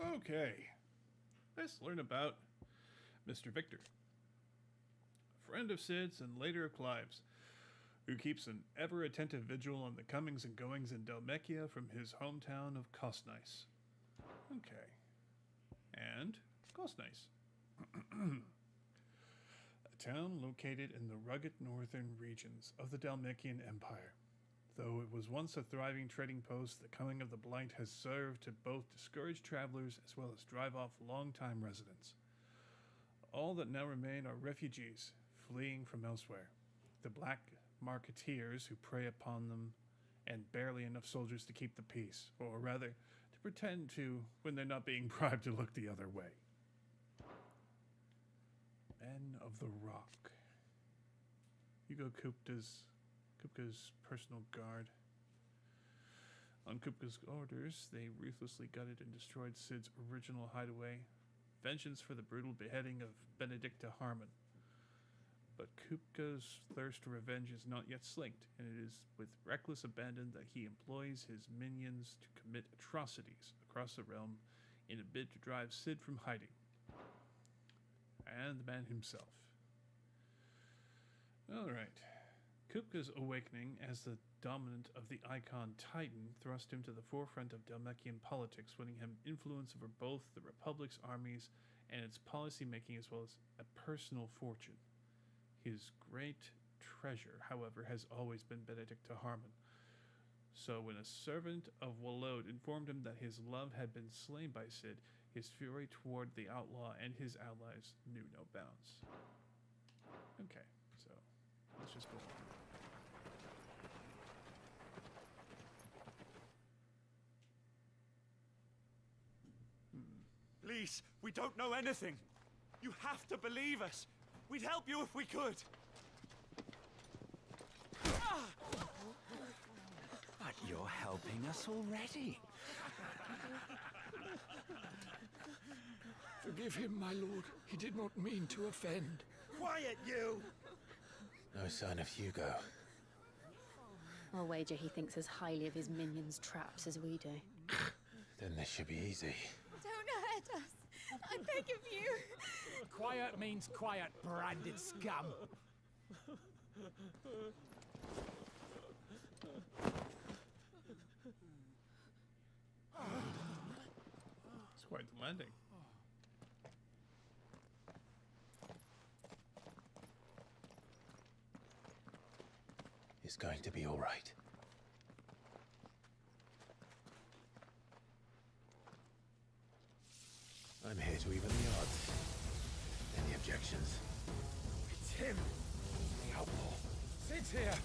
S1: Okay, let's learn about Mr. Victor, a friend of Sid's and later of Clive's, who keeps an ever-attentive vigil on the comings and goings in Dhalmekia from his hometown of Kosnice. Okay. And Kosnice. A town located in the rugged northern regions of the Dhalmekian Empire. Though it was once a thriving trading post, the coming of the Blight has served to both discourage travelers as well as drive off long-time residents. All that now remain are refugees fleeing from elsewhere. The black marketeers who prey upon them, and barely enough soldiers to keep the peace, or rather, to pretend to when they're not being bribed to look the other way. Men of the Rock. Hugo Kupka's personal guard. On Kupka's orders, they ruthlessly gutted and destroyed Sid's original hideaway. Vengeance for the brutal beheading of Benedicta Harmon. But Kupka's thirst for revenge is not yet slaked, and it is with reckless abandon that he employs his minions to commit atrocities across the realm in a bid to drive Sid from hiding. And the man himself. Alright. Kupka's awakening as the dominant of the Eikon Titan thrust him to the forefront of Dhalmekian politics, winning him influence over both the Republic's armies and its policy making as well as a personal fortune. His great treasure, however, has always been Benedicta Harmon. So when a servant of Walode informed him that his love had been slain by Sid, his fury toward the outlaw and his allies knew no bounds. Okay, so let's just go on.
S7: Please, we don't know anything. You have to believe us. We'd help you if we could.
S14: But you're helping us already.
S16: Forgive him, my lord. He did not mean to offend.
S7: Quiet, you!
S2: No sign of Hugo.
S15: I'll wager he thinks as highly of his minions' traps as we do.
S2: Then this should be easy.
S6: Don't hurt us. I beg of you.
S14: Quiet means quiet, branded scum.
S1: It's quite the landing.
S2: It's going to be all right. I'm here to even the odds. Any objections?
S7: It's him! The outlaw. Sid's here!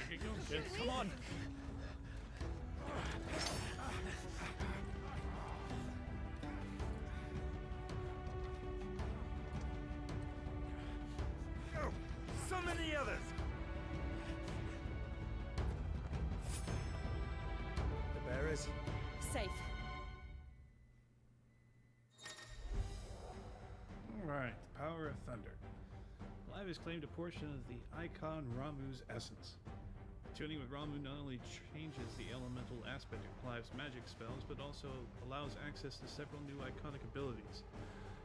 S1: Get going, kids.
S7: Come on! Oh, so many others! The bearers?
S15: Safe.
S1: Alright, the power of thunder. Clive has claimed a portion of the Eikon Ramu's essence. Tuning with Ramu not only changes the elemental aspect of Clive's magic spells, but also allows access to several new iconic abilities,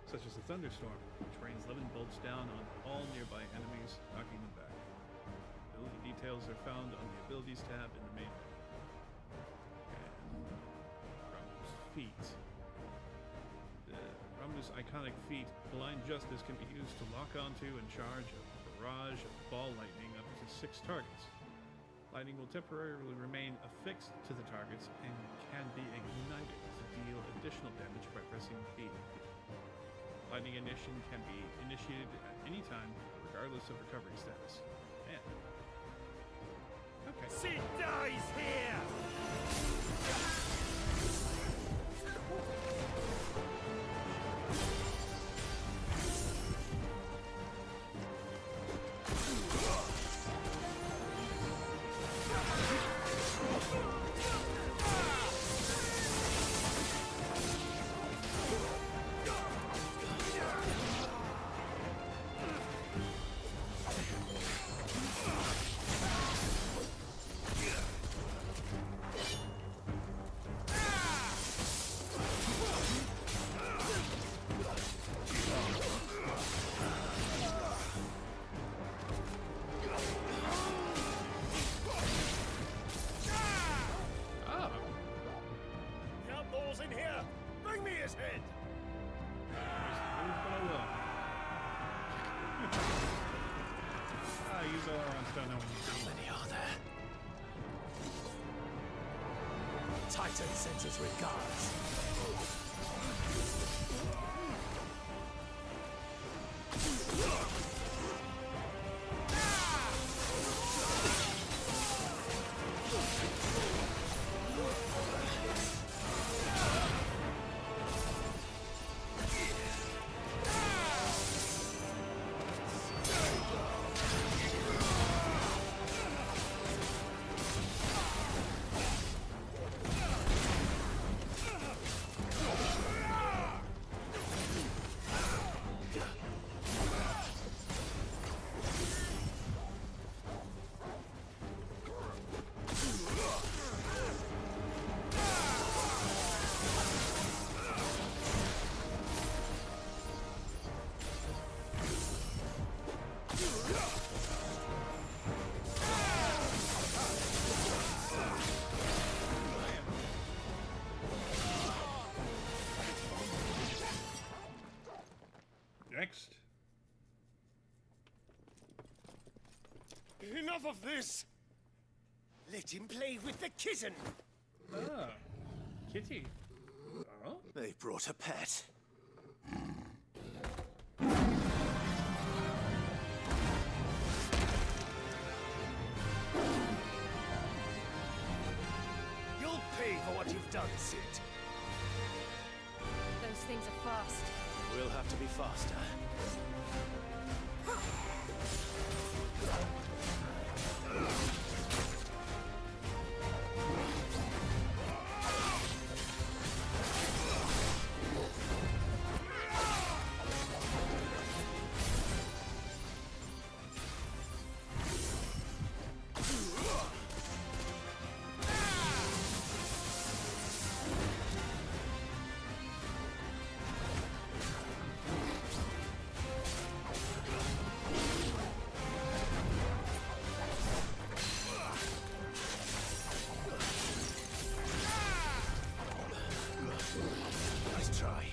S1: such as the Thunderstorm, which rains 11 bolts down on all nearby enemies, knocking them back. Ability details are found on the Abilities tab in the main menu. And Ramu's feat. Ramu's iconic feat, Blind Justice, can be used to lock onto and charge a barrage of ball lightning up to 6 targets. Lightning will temporarily remain affixed to the targets and can be ignited to deal additional damage by pressing B. Lightning ignition can be initiated at any time, regardless of recovery status. Man. Okay.
S7: Sid dies here!
S16: Titan sends his regards.
S1: Next.
S7: Enough of this! Let him play with the kitten!
S1: Ah, kitty. Oh?
S7: They brought a pet. You'll pay for what you've done, Sid.
S15: Those things are fast.
S7: We'll have to be faster. Nice try.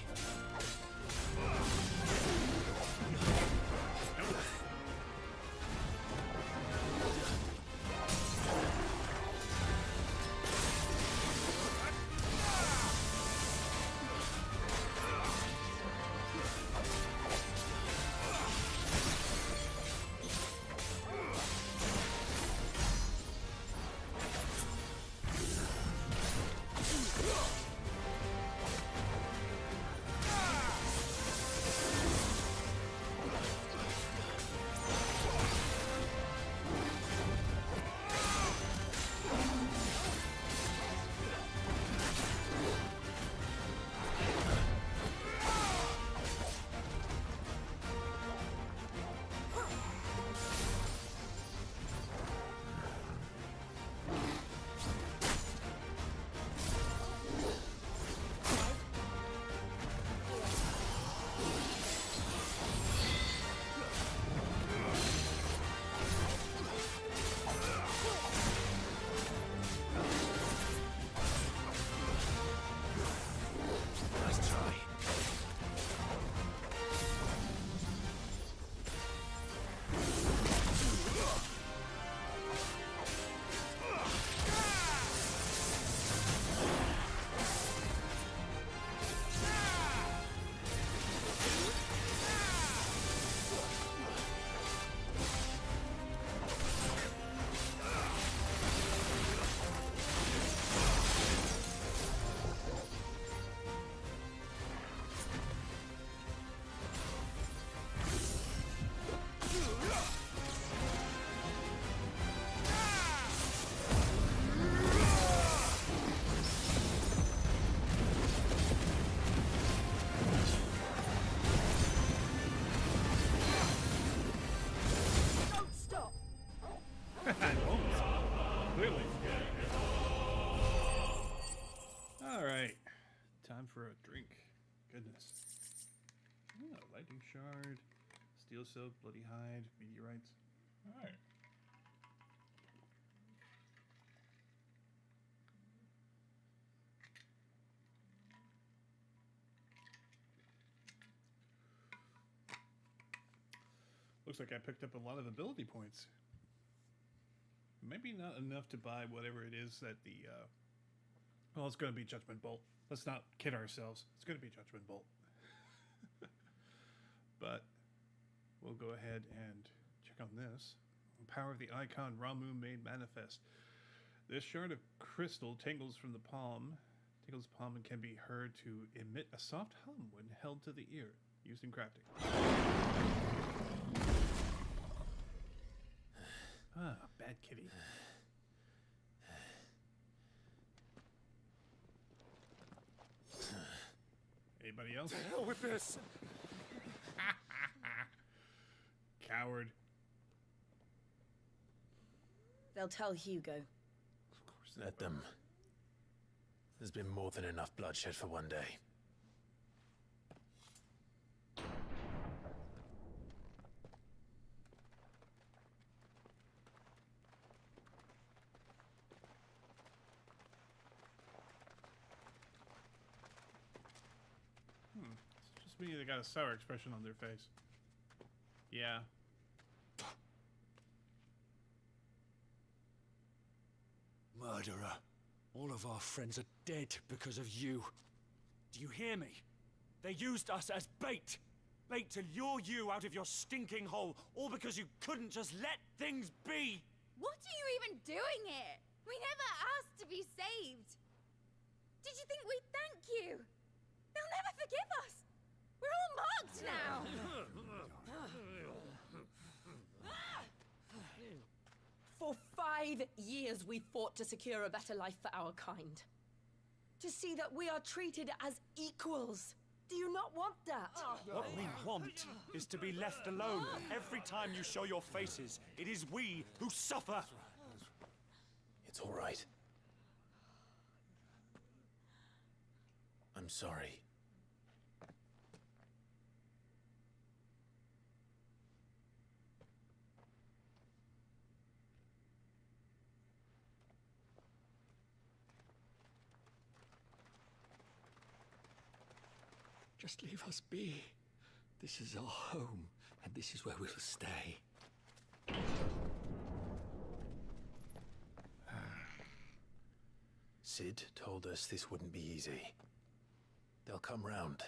S1: Clearly. Alright. Time for a drink. Goodness. Oh, lightning shard, steel silk, bloody hide, meteorites. Alright. Looks like I picked up a lot of ability points. Maybe not enough to buy whatever it is that the Well, it's going to be Judgment Bolt. Let's not kid ourselves. It's going to be Judgment Bolt. But we'll go ahead and check on this. The power of the Eikon Ramu made manifest. This shard of crystal tingles from the palm, and can be heard to emit a soft hum when held to the ear, used in crafting. Ah, bad kitty. Anybody else?
S7: To hell with this!
S1: Coward.
S17: They'll tell Hugo.
S1: Of course they
S8: Let
S1: will.
S8: them. There's been more than enough bloodshed for one day.
S1: It's just me. They got a sour expression on their face. Yeah.
S7: Murderer. All of our friends are dead because of you. Do you hear me? They used us as bait. Bait to lure you out of your stinking hole, all because you couldn't just let things be.
S6: What are you even doing here? We never asked to be saved. Did you think we'd thank you? They'll never forgive us. We're all marked now.
S17: For 5 years we fought to secure a better life for our kind. To see that we are treated as equals. Do you not want that?
S7: What we want is to be left alone. Every time you show your faces, it is we who suffer.
S8: It's all right. I'm sorry.
S14: Just leave us be. This is our home, and this is where we'll stay.
S8: Sid told us this wouldn't be easy. They'll come round.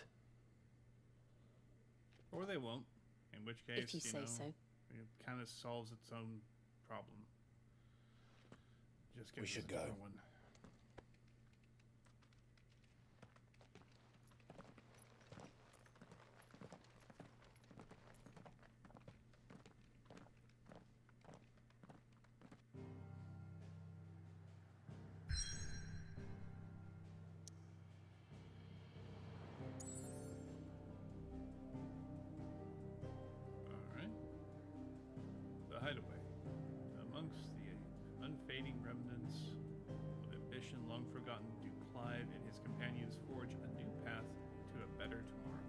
S1: Or they won't. In which case,
S15: If you say so.
S1: it kind of solves its own problem. Just gives
S8: We
S1: us
S8: should
S1: a
S8: go.
S1: different one. Alright. The hideaway. Amongst the unfading remnants of ambition long forgotten, do Clive and his companions forge a new path to a better tomorrow.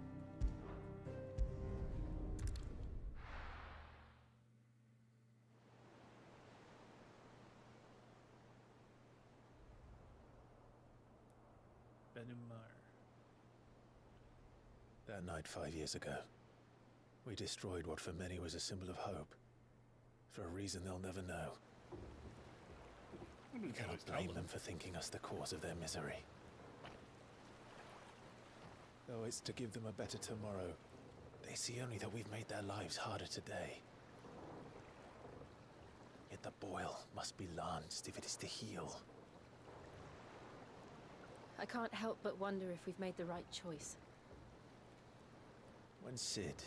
S1: Benumar.
S8: That night 5 years ago, we destroyed what for many was a symbol of hope. For a reason they'll never know. We cannot blame them for thinking us the cause of their misery. Though it's to give them a better tomorrow, they see only that we've made their lives harder today. Yet the boil must be lanced if it is to heal.
S15: I can't help but wonder if we've made the right choice.
S8: When Sid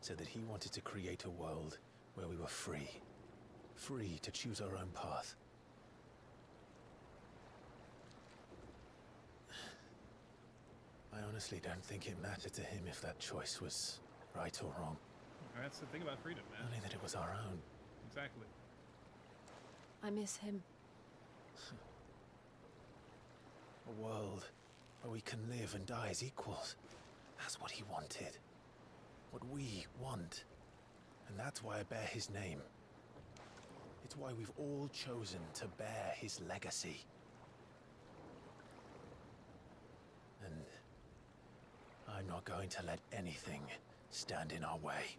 S8: said that he wanted to create a world where we were free. Free to choose our own path. I honestly don't think it mattered to him if that choice was right or wrong.
S1: That's the thing about freedom, man.
S8: Only that it was our own.
S1: Exactly.
S15: I miss him.
S8: A world where we can live and die as equals. That's what he wanted. What we want. And that's why I bear his name. It's why we've all chosen to bear his legacy. And I'm not going to let anything stand in our way.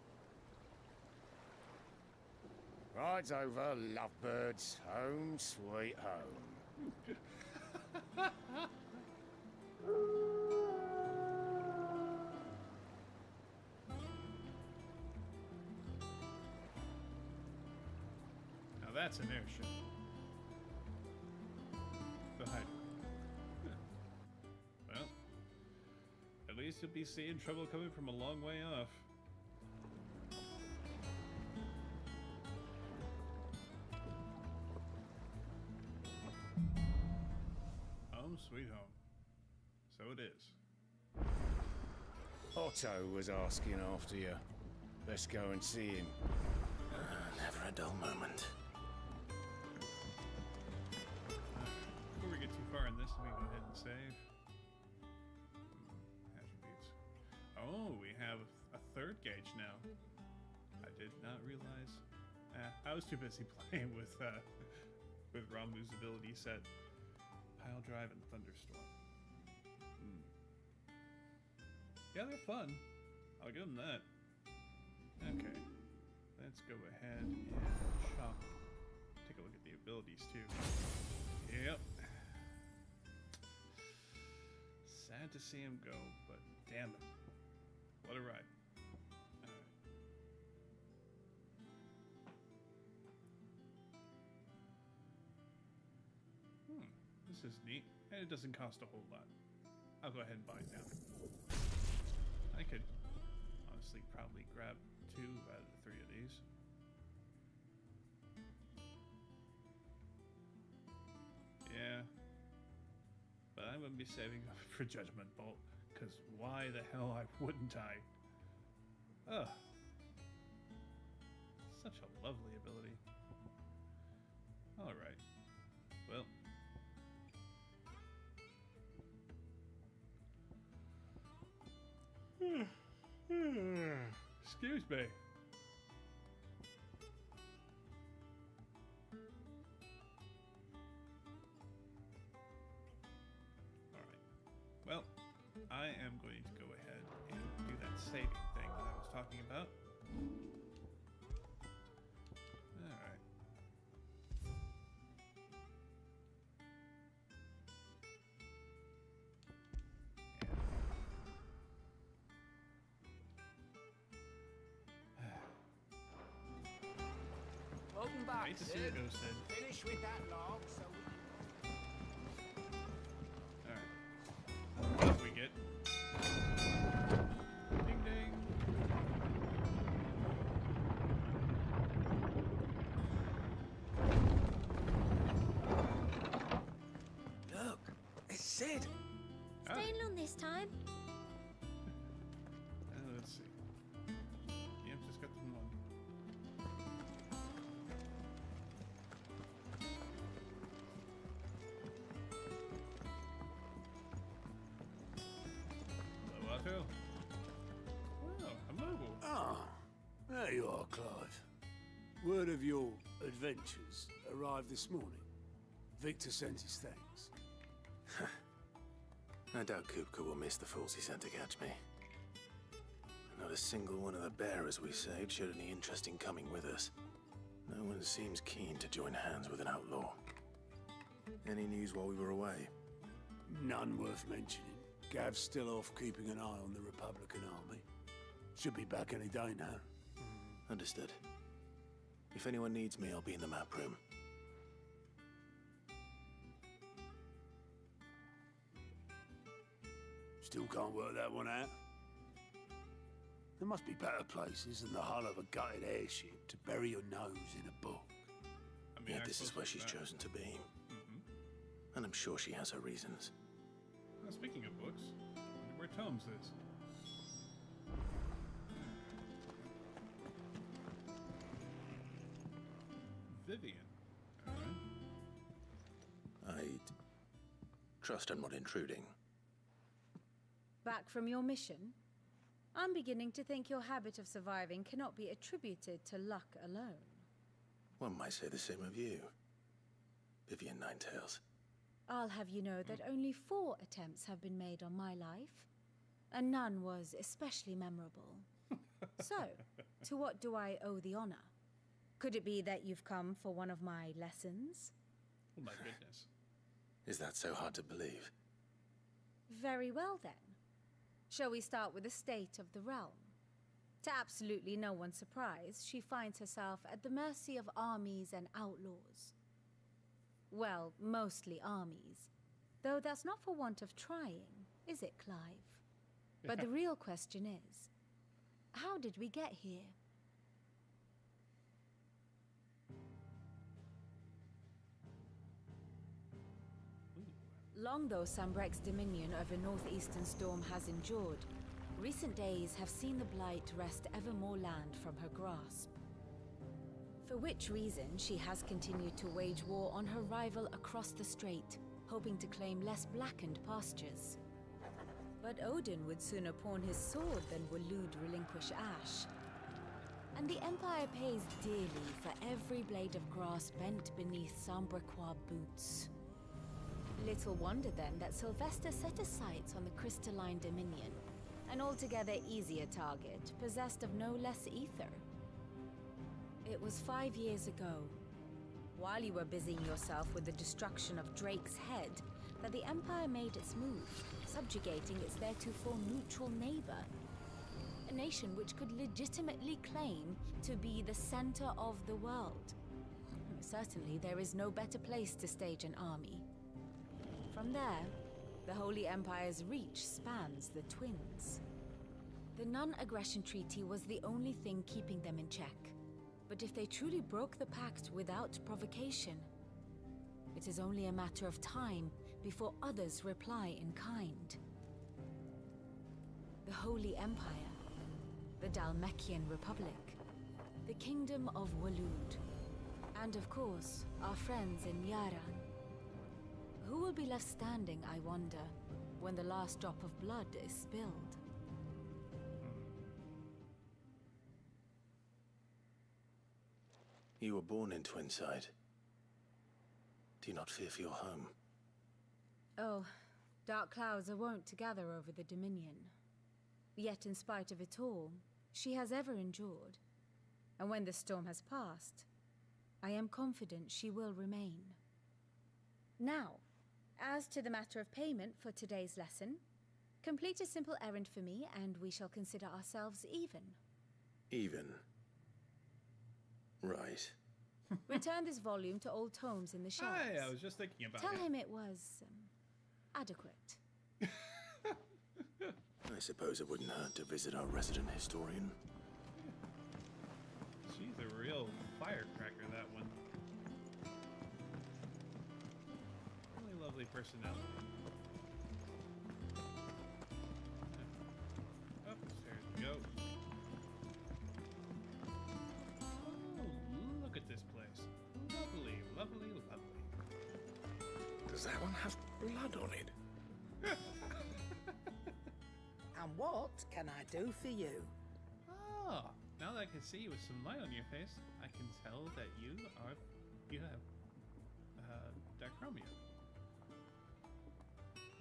S18: Rides over, lovebirds. Home, sweet home.
S1: Now that's an airship. The hideaway. Well, at least you'll be seeing trouble coming from a long way off. Home sweet home. So it is.
S18: Otto was asking after you. Let's go and see him.
S2: Never a dull moment.
S1: Before we get too far in this, let me go ahead and save. Attributes. Oh, we have a third gauge now. I did not realize. I was too busy playing with Ramu's ability set. Pile drive and thunderstorm. Yeah, they're fun. I'll give them that. Okay. Let's go ahead and chop. Take a look at the abilities too. Yep. Sad to see him go, but damn it. What a ride. Alright. This is neat. And it doesn't cost a whole lot. I'll go ahead and buy it now. I could honestly probably grab 2 out of the 3 of these. Yeah. But I'm going to be saving up for Judgment Bolt, because why the hell wouldn't I? Ugh. Such a lovely ability. Alright. Well. Excuse me. Alright. Well, I am going to go ahead and do that saving thing that I was talking about. Alright.
S16: Welcome back,
S1: Hate to see it go, Sid.
S16: Finish with that log, so
S1: Alright. What we get? Ding ding.
S14: Look, it's Sid.
S19: Staying long this time?
S1: Let's see. Yep, just got them one. Hello, Otto. Well, hello.
S20: Ah, there you are, Clive. Word of your adventures arrived this morning. Victor sent his thanks.
S2: I doubt Kupka will miss the fools he sent to catch me. Not a single one of the bearers we saved showed any interest in coming with us. No one seems keen to join hands with an outlaw. Any news while we were away?
S20: None worth mentioning. Gav's still off keeping an eye on the Republican army. Should be back any day now.
S2: Understood. If anyone needs me, I'll be in the map room.
S20: Still can't work that one out. There must be better places than the hull of a gutted airship to bury your nose in a book.
S1: I mean,
S2: Yet this is where she's chosen to be. And I'm sure she has her reasons.
S1: Now, speaking of books, I wonder where Tom's is. Vivian.
S2: I'd trust I'm not intruding.
S21: Back from your mission? I'm beginning to think your habit of surviving cannot be attributed to luck alone.
S2: One might say the same of you, Vivian Ninetails.
S21: I'll have you know that only 4 attempts have been made on my life, and none was especially memorable. So, to what do I owe the honor? Could it be that you've come for one of my lessons?
S1: Oh my goodness.
S2: Is that so hard to believe?
S21: Very well then. Shall we start with the state of the realm? To absolutely no one's surprise, she finds herself at the mercy of armies and outlaws. Well, mostly armies. Though that's not for want of trying, is it, Clive? But the real question is, how did we get here? Long though Sambrek's dominion over northeastern Storm has endured, recent days have seen the Blight wrest ever more land from her grasp. For which reason she has continued to wage war on her rival across the strait, hoping to claim less blackened pastures. But Odin would sooner pawn his sword than Waloed relinquish Ash. And the Empire pays dearly for every blade of grass bent beneath Sambrequois boots. Little wonder then that Sylvester set his sights on the crystalline dominion, an altogether easier target, possessed of no less ether. It was 5 years ago, while you were busying yourself with the destruction of Drake's head, that the Empire made its move, subjugating its theretofore neutral neighbor. A nation which could legitimately claim to be the center of the world. Certainly, there is no better place to stage an army. From there, the Holy Empire's reach spans the Twins. The non-aggression treaty was the only thing keeping them in check. But if they truly broke the pact without provocation, it is only a matter of time before others reply in kind. The Holy Empire, the Dalmekian Republic, the Kingdom of Waloed, and of course, our friends in Yaran. Who will be left standing, I wonder, when the last drop of blood is spilled?
S2: You were born in Twinside. Do you not fear for your home?
S21: Oh, dark clouds are wont to gather over the Dominion. Yet in spite of it all, she has ever endured. And when the storm has passed, I am confident she will remain. Now, as to the matter of payment for today's lesson, complete a simple errand for me and we shall consider ourselves even.
S2: Even? Right.
S21: Return this volume to old tomes in the shelves.
S1: Hi, I was just thinking about
S21: Tell
S1: it.
S21: him it was adequate.
S2: I suppose it wouldn't hurt to visit our resident historian.
S1: She's a real firecracker, that one. Really lovely personality. Oh, there we go. Oh, look at this place. Lovely, lovely, lovely.
S18: Does that one have blood on it?
S9: And what can I do for you?
S1: Ah, now that I can see you with some light on your face, I can tell that you have dichromia.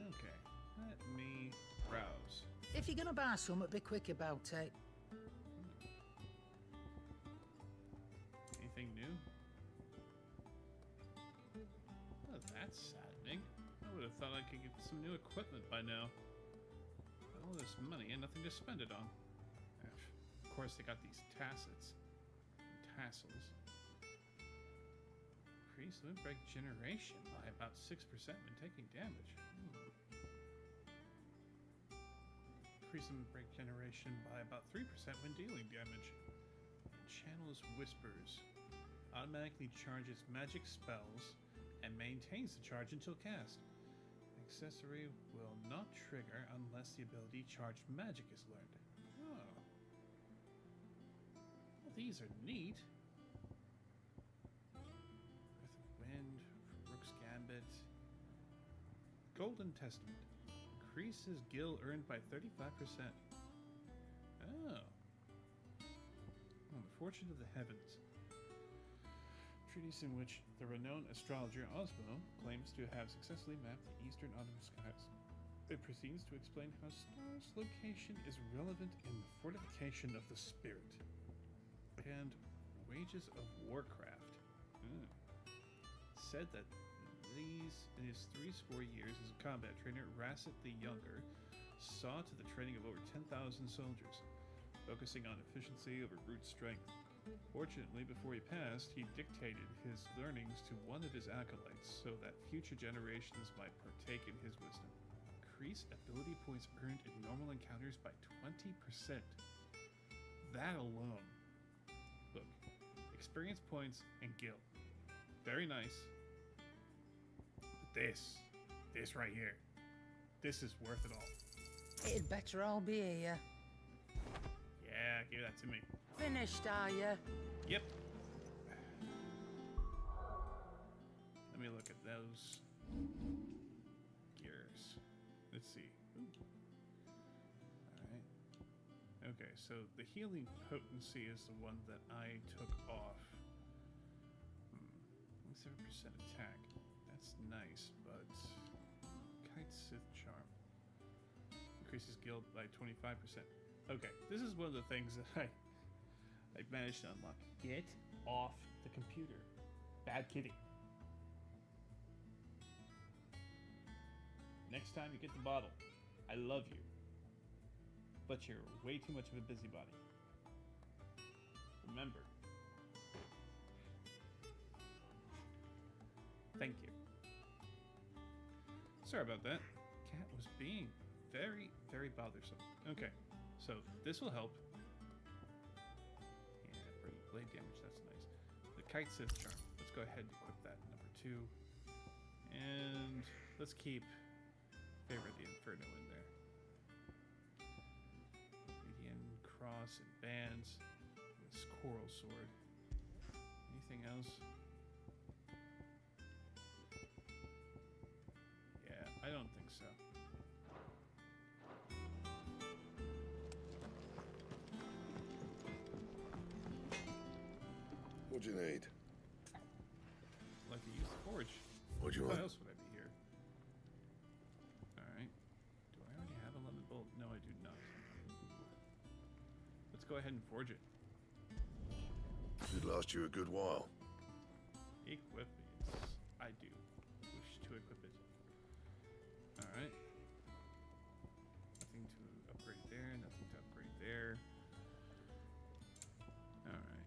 S1: Okay, let me browse.
S9: If you're gonna buy something, be quick about it.
S1: Anything new? Oh, that's saddening. I would have thought I could get some new equipment by now. All this money and nothing to spend it on. Of course, they got these tassels. Increase limit break generation by about 6% when taking damage. Increase limit break generation by about 3% when dealing damage. Channels Whispers. Automatically charges magic spells and maintains the charge until cast. Accessory will not trigger unless the ability Charged Magic is learned. Oh. Well, these are neat. Breath of Wind, Rook's Gambit. Golden Testament. Increases gil earned by 35%. Oh. The Fortune of the Heavens. Treatise in which the renowned astrologer Osmo claims to have successfully mapped the eastern autumn skies. It proceeds to explain how stars' location is relevant in the fortification of the spirit. And Wages of Warcraft. Said that In his 80 years as a combat trainer, Rasset the Younger saw to the training of over 10,000 soldiers, focusing on efficiency over brute strength. Fortunately, before he passed, he dictated his learnings to one of his acolytes so that future generations might partake in his wisdom. Increase ability points earned in normal encounters by 20%. That alone. Look, experience points and guild. Very nice. But this right here, this is worth it all.
S9: It'd better all be here.
S1: Yeah, give that to me.
S9: Finished, are you?
S1: Yep. Let me look at those gears. Let's see. Alright. Okay, so the healing potency is the one that I took off. 7% attack. That's nice, but Kite Sith Charm increases guild by 25%. Okay, this is one of the things that I managed to unlock. Get off the computer. Bad kitty. Next time you get the bottle, I love you, but you're way too much of a busybody. Remember. Thank you. Sorry about that. Cat was being very, very bothersome. Okay, so this will help. Yeah, bring blade damage, that's nice. The Kite Sith Charm. Let's go ahead and equip that number 2. And let's keep Favor the Inferno in there. Median Cross and Bands. This Coral Sword. Anything else? I don't think so.
S3: What'd you need?
S1: I'd like to use the forge.
S3: What'd you
S1: Why
S3: want?
S1: else would I be here? Alright. Do I already have a lemon bolt? No, I do not. Let's go ahead and forge it.
S3: Should last you a good while.
S1: Equip it. I do wish to equip it. Alright. Nothing to upgrade there, nothing to upgrade there. Alright.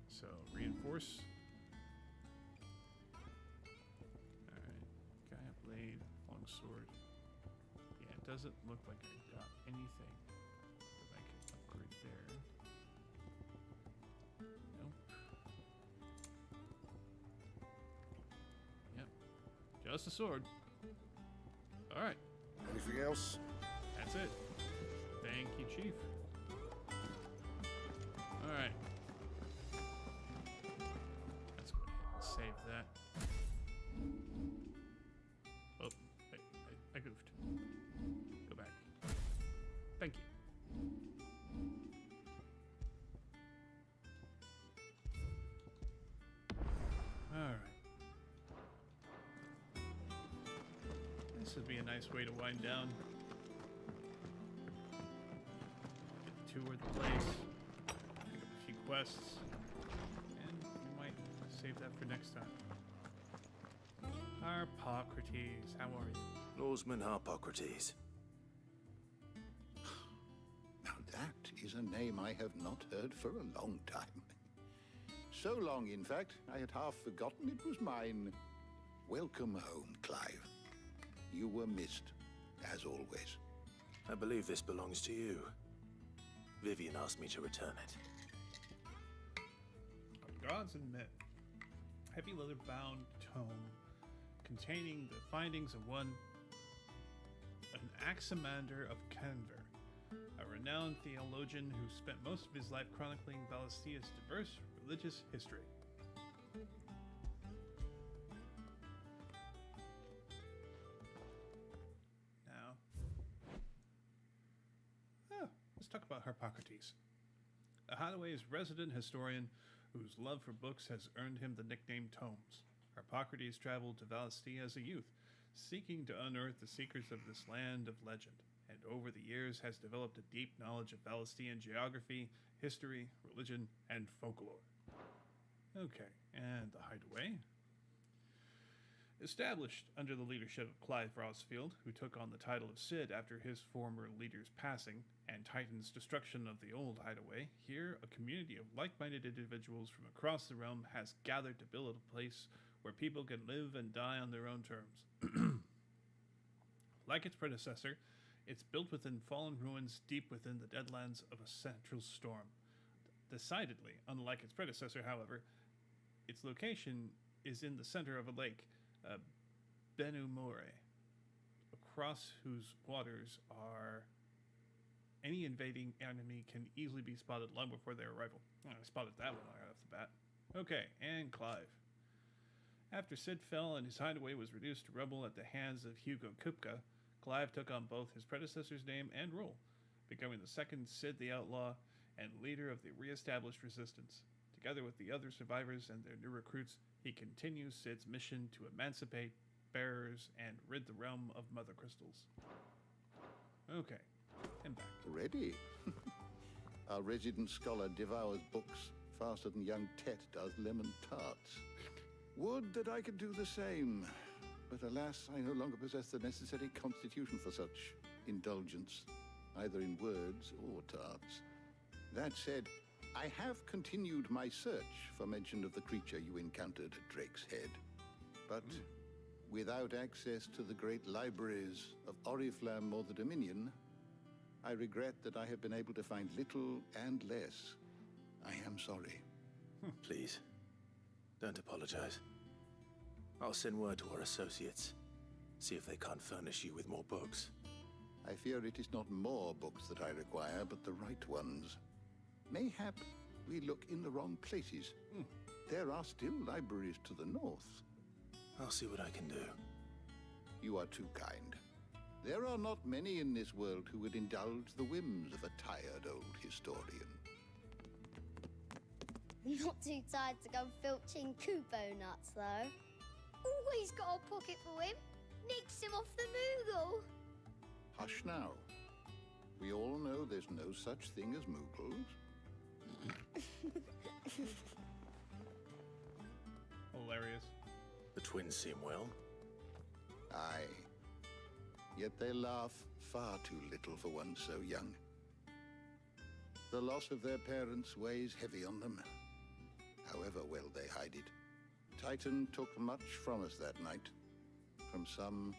S1: So, reinforce. Alright. Gaia Blade, Longsword. Yeah, it doesn't look like I got anything that I can upgrade there. Nope. Yep. Just a sword. Alright.
S3: Anything else?
S1: That's it. Thank you, Chief. Alright. Let's go ahead and save that. Oh, I goofed. Go back. Thank you. Alright. This would be a nice way to wind down. Get the tour of the place, pick up a few quests, and we might save that for next time. Harpocrates, how are you?
S2: Lawsman Harpocrates.
S4: Now that is a name I have not heard for a long time. So long, in fact, I had half forgotten it was mine. Welcome home, Clive. You were missed, as always.
S2: I believe this belongs to you. Vivian asked me to return it.
S1: Gods and Men. Heavy leather-bound tome containing the findings of an Aximander of Canver, a renowned theologian who spent most of his life chronicling Valistia's diverse religious history. Now, let's talk about Harpocrates. A Hideaway's resident historian whose love for books has earned him the nickname Tomes. Harpocrates traveled to Valistia as a youth, seeking to unearth the secrets of this land of legend, and over the years has developed a deep knowledge of Valistian geography, history, religion, and folklore. Okay, and the Hideaway. Established under the leadership of Clive Rosfield, who took on the title of Cid after his former leader's passing, and Titan's destruction of the old hideaway, here a community of like-minded individuals from across the realm has gathered to build a place where people can live and die on their own terms. Like its predecessor, it's built within fallen ruins deep within the deadlands of a central storm. Decidedly, unlike its predecessor, however, its location is in the center of a lake, Benumore, across whose waters any invading enemy can easily be spotted long before their arrival. Oh, I spotted that one right off the bat. Okay, and Clive. After Cid fell and his hideaway was reduced to rubble at the hands of Hugo Kupka, Clive took on both his predecessor's name and role, becoming the second Cid the Outlaw and leader of the re-established resistance. Together with the other survivors and their new recruits, he continues Cid's mission to emancipate bearers and rid the realm of mother crystals. Okay, I'm back.
S4: Ready? Our resident scholar devours books faster than young Tet does lemon tarts. Would that I could do the same. But alas, I no longer possess the necessary constitution for such indulgence, either in words or tarts. That said, I have continued my search for mention of the creature you encountered at Drake's Head. But without access to the great libraries of Oriflamme or the Dominion, I regret that I have been able to find little and less. I am sorry.
S2: Please, don't apologize. I'll send word to our associates. See if they can't furnish you with more books.
S4: I fear it is not more books that I require, but the right ones. Mayhap we look in the wrong places. There are still libraries to the north.
S2: I'll see what I can do.
S4: You are too kind. There are not many in this world who would indulge the whims of a tired old historian.
S19: Not too tired to go filching Kupo nuts, though. Always got a pocket for him. Nicks him off the Moogle.
S4: Hush now. We all know there's no such thing as Moogles.
S1: Hilarious.
S2: The twins seem well.
S4: Aye. Yet they laugh far too little for one so young. The loss of their parents weighs heavy on them, however well they hide it. Titan took much from us that night, from some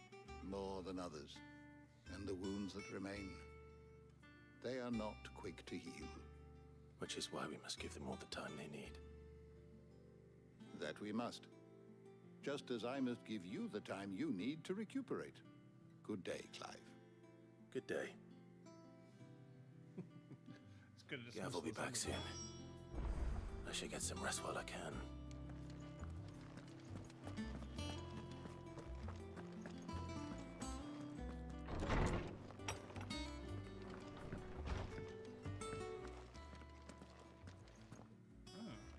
S4: more than others, and the wounds that remain, they are not quick to heal.
S2: Which is why we must give them all the time they need.
S4: That we must. Just as I must give you the time you need to recuperate. Good day, Clive.
S2: Good day.
S1: It's good to
S2: Gav will be back soon. I should get some rest while I can.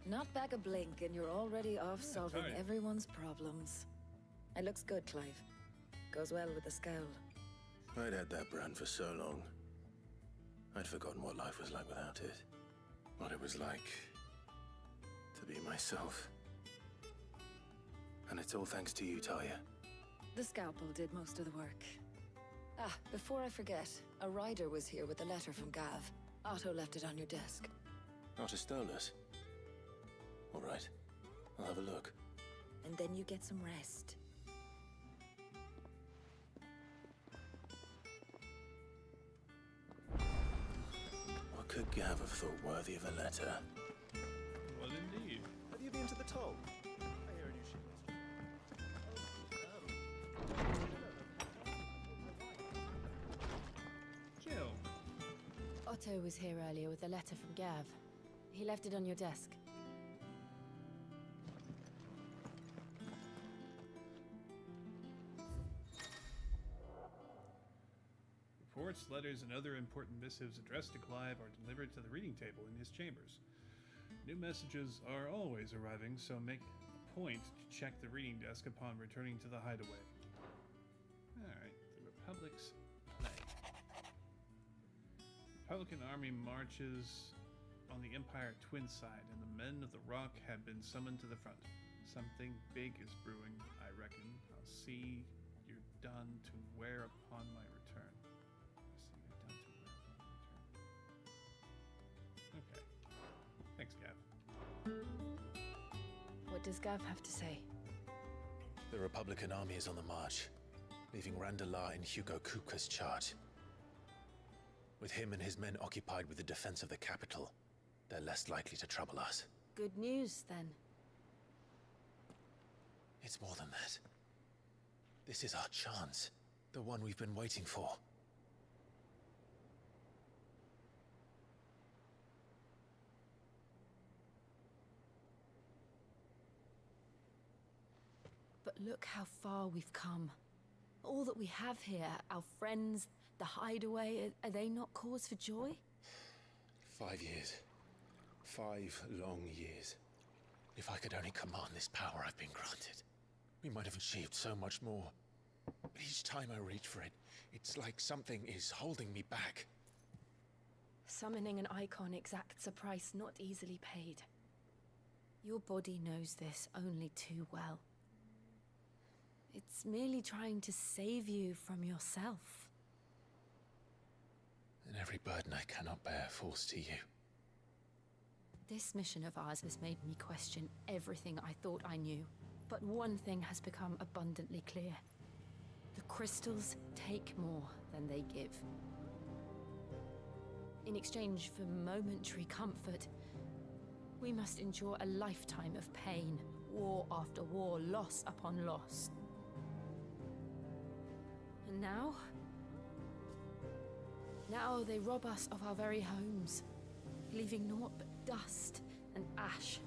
S11: Not back a blink and you're already off solving
S1: tight.
S11: everyone's problems. It looks good, Clive. Goes well with the scowl.
S2: I'd had that brand for so long. I'd forgotten what life was like without it. What it was like to be myself. And it's all thanks to you, Talia.
S11: The scalpel did most of the work. Ah, before I forget, a rider was here with a letter from Gav. Otto left it on your desk.
S2: Otto stole us. All right, I'll have a look.
S11: And then you get some rest.
S2: What could Gav have thought worthy of a letter?
S1: Well, indeed.
S10: Have you been to the toll? I hear a new shipment.
S1: Jill.
S21: Otto was here earlier with a letter from Gav. He left it on your desk.
S1: Reports, letters, and other important missives addressed to Clive are delivered to the reading table in his chambers. New messages are always arriving, so make a point to check the reading desk upon returning to the hideaway. Alright, the Republic's flag. Republican army marches on the Empire twin side, and the men of the Rock have been summoned to the front. Something big is brewing, I reckon. I'll see you're done to wear upon my return. See you're done to wear upon my return. Okay. Thanks, Gav.
S21: What does Gav have to say?
S8: The Republican army is on the march, leaving Randalar in Hugo Kuka's charge. With him and his men occupied with the defense of the capital, they're less likely to trouble us.
S21: Good news, then.
S8: It's more than that. This is our chance. The one we've been waiting for.
S17: But look how far we've come. All that we have here, our friends, the hideaway, are they not cause for joy?
S8: 5 years. 5 long years. If I could only command this power I've been granted, we might have achieved so much more. But each time I reach for it, it's like something is holding me back.
S17: Summoning an Eikon exacts a price not easily paid. Your body knows this only too well. It's merely trying to save you from yourself.
S8: And every burden I cannot bear falls to you.
S17: This mission of ours has made me question everything I thought I knew. But one thing has become abundantly clear. The crystals take more than they give. In exchange for momentary comfort, we must endure a lifetime of pain, war after war, loss upon loss. And now they rob us of our very homes, leaving naught but dust and ash.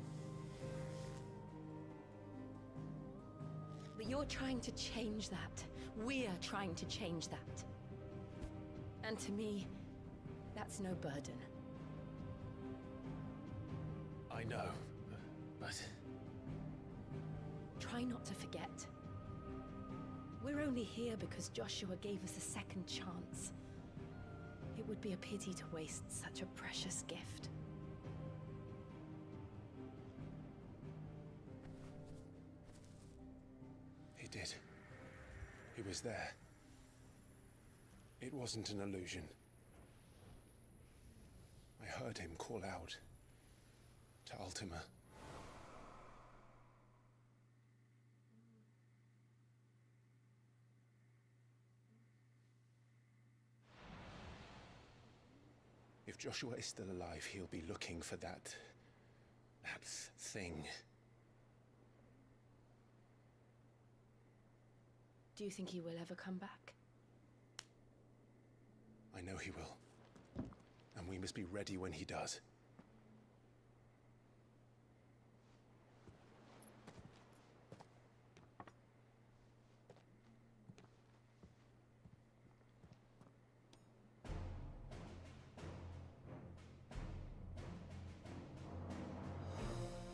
S17: But you're trying to change that. We're trying to change that. And to me, that's no burden.
S8: I know, but...
S17: Try not to forget. We're only here because Joshua gave us a second chance. It would be a pity to waste such a precious gift.
S8: He did. He was there. It wasn't an illusion. I heard him call out to Ultima. If Joshua is still alive, he'll be looking for that thing.
S17: Do you think he will ever come back?
S8: I know he will. And we must be ready when he does.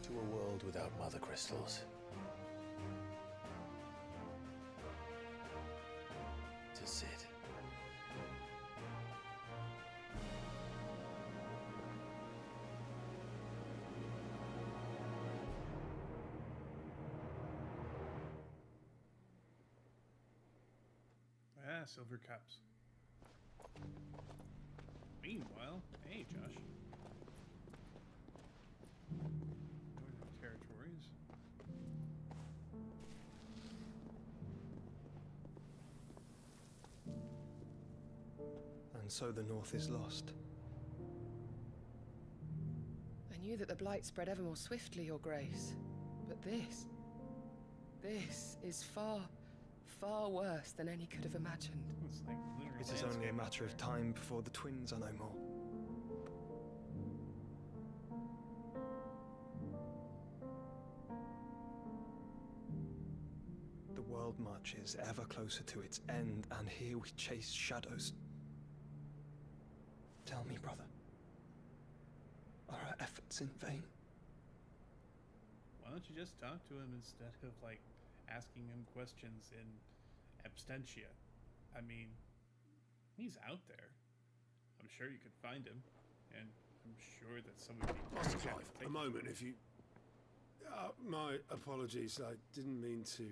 S8: To a world without mother crystals. To Sid.
S1: Ah, silver cups. Meanwhile, hey, Josh. Northern territories.
S5: And so the North is lost.
S22: I knew that the Blight spread ever more swiftly, Your Grace. But this is far, far worse than any could have imagined.
S1: It's like literally
S5: It is only a matter of time before the twins are no more. The world marches ever closer to its end, and here we chase shadows. Tell me, brother, are our efforts in vain?
S1: Why don't you just talk to him instead of, like, asking him questions in absentia? I mean, he's out there. I'm sure you could find him, and I'm sure that somebody would be
S20: Master
S1: happy
S20: Clive,
S1: to take
S20: a
S1: him.
S20: moment, if you... my apologies, I didn't mean to...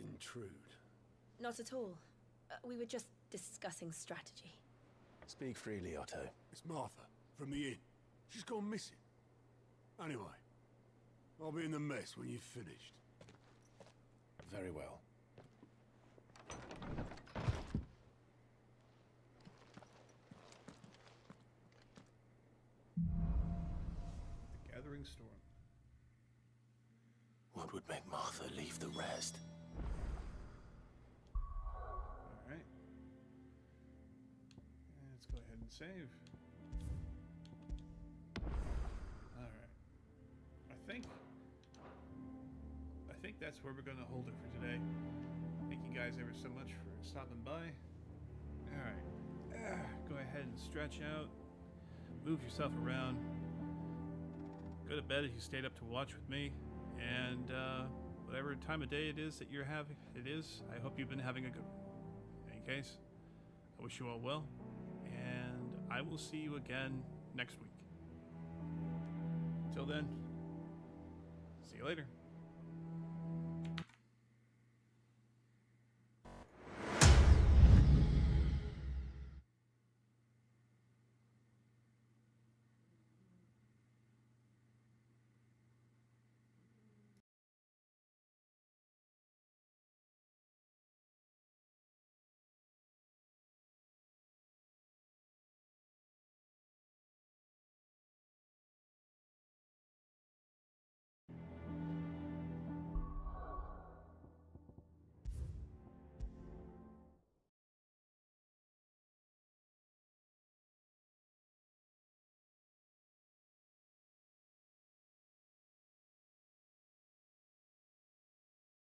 S20: intrude.
S15: Not at all. We were just discussing strategy.
S8: Speak freely, Otto.
S20: It's Martha, from the inn. She's gone missing. Anyway, I'll be in the mess when you've finished.
S8: Very well.
S1: The Gathering Storm.
S2: What would make Martha leave the rest?
S1: Alright. Let's go ahead and save. Alright. I think that's where we're going to hold it for today. Thank you guys ever so much for stopping by. Alright. Go ahead and stretch out. Move yourself around. Go to bed if you stayed up to watch with me. And whatever time of day it is that you're having, I hope you've been having a good one. In any case, I wish you all well, and I will see you again next week. Till then, see you later.